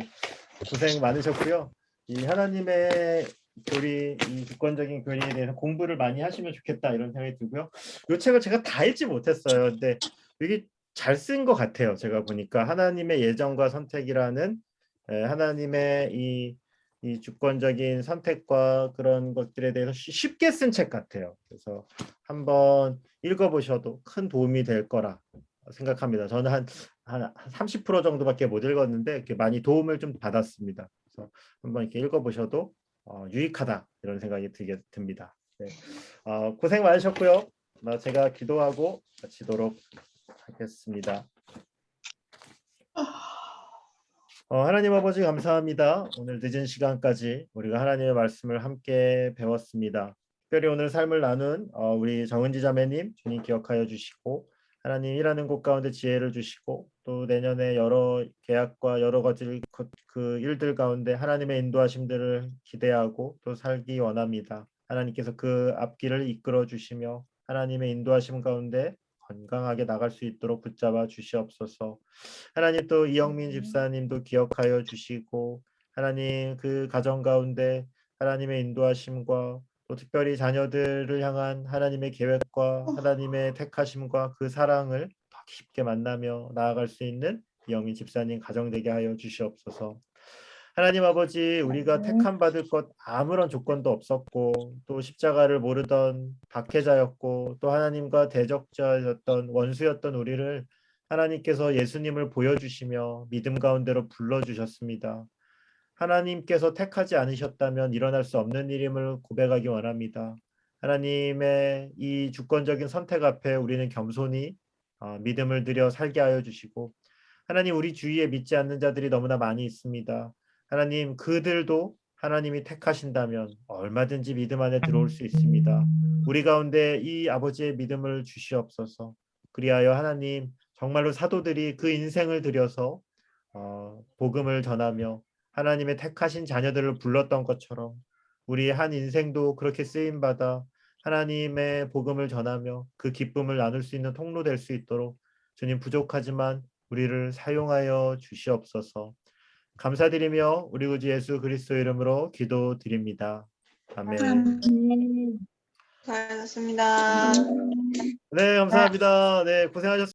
고생 많으셨고요. 이 하나님의 교리, 이 주권적인 교리에 대해서 공부를 많이 하시면 좋겠다 이런 생각이 들고요. 이 책을 제가 다 읽지 못했어요. 근데 이게 잘 쓴 것 같아요. 제가 보니까 하나님의 예정과 선택이라는 하나님의 이 주권적인 선택과 그런 것들에 대해서 쉽게 쓴 책 같아요. 그래서 한번 읽어보셔도 큰 도움이 될 거라 생각합니다. 저는 한 30% 정도밖에 못 읽었는데 이렇게 많이 도움을 좀 받았습니다. 그래서 한번 이렇게 읽어보셔도 유익하다 이런 생각이 듭니다. 네. 고생 많으셨고요. 제가 기도하고 마치도록 하겠습니다. 하나님 아버지 감사합니다. 오늘 늦은 시간까지 우리가 하나님의 말씀을 함께 배웠습니다. 특별히 오늘 삶을 나눈 우리 정은지 자매님 주님 기억하여 주시고 하나님 일하는 곳 가운데 지혜를 주시고 또 내년에 여러 계약과 여러 가지 그 일들 가운데 하나님의 인도하심들을 기대하고 또 살기 원합니다. 하나님께서 그 앞길을 이끌어 주시며 하나님의 인도하심 가운데 건강하게 나갈 수 있도록 붙잡아 주시옵소서. 하나님 또 이영민 집사님도 기억하여 주시고 하나님 그 가정 가운데 하나님의 인도하심과 또 특별히 자녀들을 향한 하나님의 계획과 하나님의 택하심과 그 사랑을 더 깊게 만나며 나아갈 수 있는 이영민 집사님 가정 되게 하여 주시옵소서. 하나님 아버지 우리가 택함 받을 것 아무런 조건도 없었고 또 십자가를 모르던 박해자였고 또 하나님과 대적자였던 원수였던 우리를 하나님께서 예수님을 보여주시며 믿음 가운데로 불러주셨습니다. 하나님께서 택하지 않으셨다면 일어날 수 없는 일임을 고백하기 원합니다. 하나님의 이 주권적인 선택 앞에 우리는 겸손히 믿음을 들여 살게 하여 주시고 하나님 우리 주위에 믿지 않는 자들이 너무나 많이 있습니다. 하나님 그들도 하나님이 택하신다면 얼마든지 믿음 안에 들어올 수 있습니다. 우리 가운데 이 아버지의 믿음을 주시옵소서. 그리하여 하나님 정말로 사도들이 그 인생을 들여서 복음을 전하며 하나님의 택하신 자녀들을 불렀던 것처럼 우리의 한 인생도 그렇게 쓰임받아 하나님의 복음을 전하며 그 기쁨을 나눌 수 있는 통로 될 수 있도록 주님 부족하지만 우리를 사용하여 주시옵소서. 감사드리며 우리 구주 예수 그리스도 이름으로 기도드립니다. 아멘. 수고하셨습니다. 네, 감사합니다. 네, 고생하셨습니다.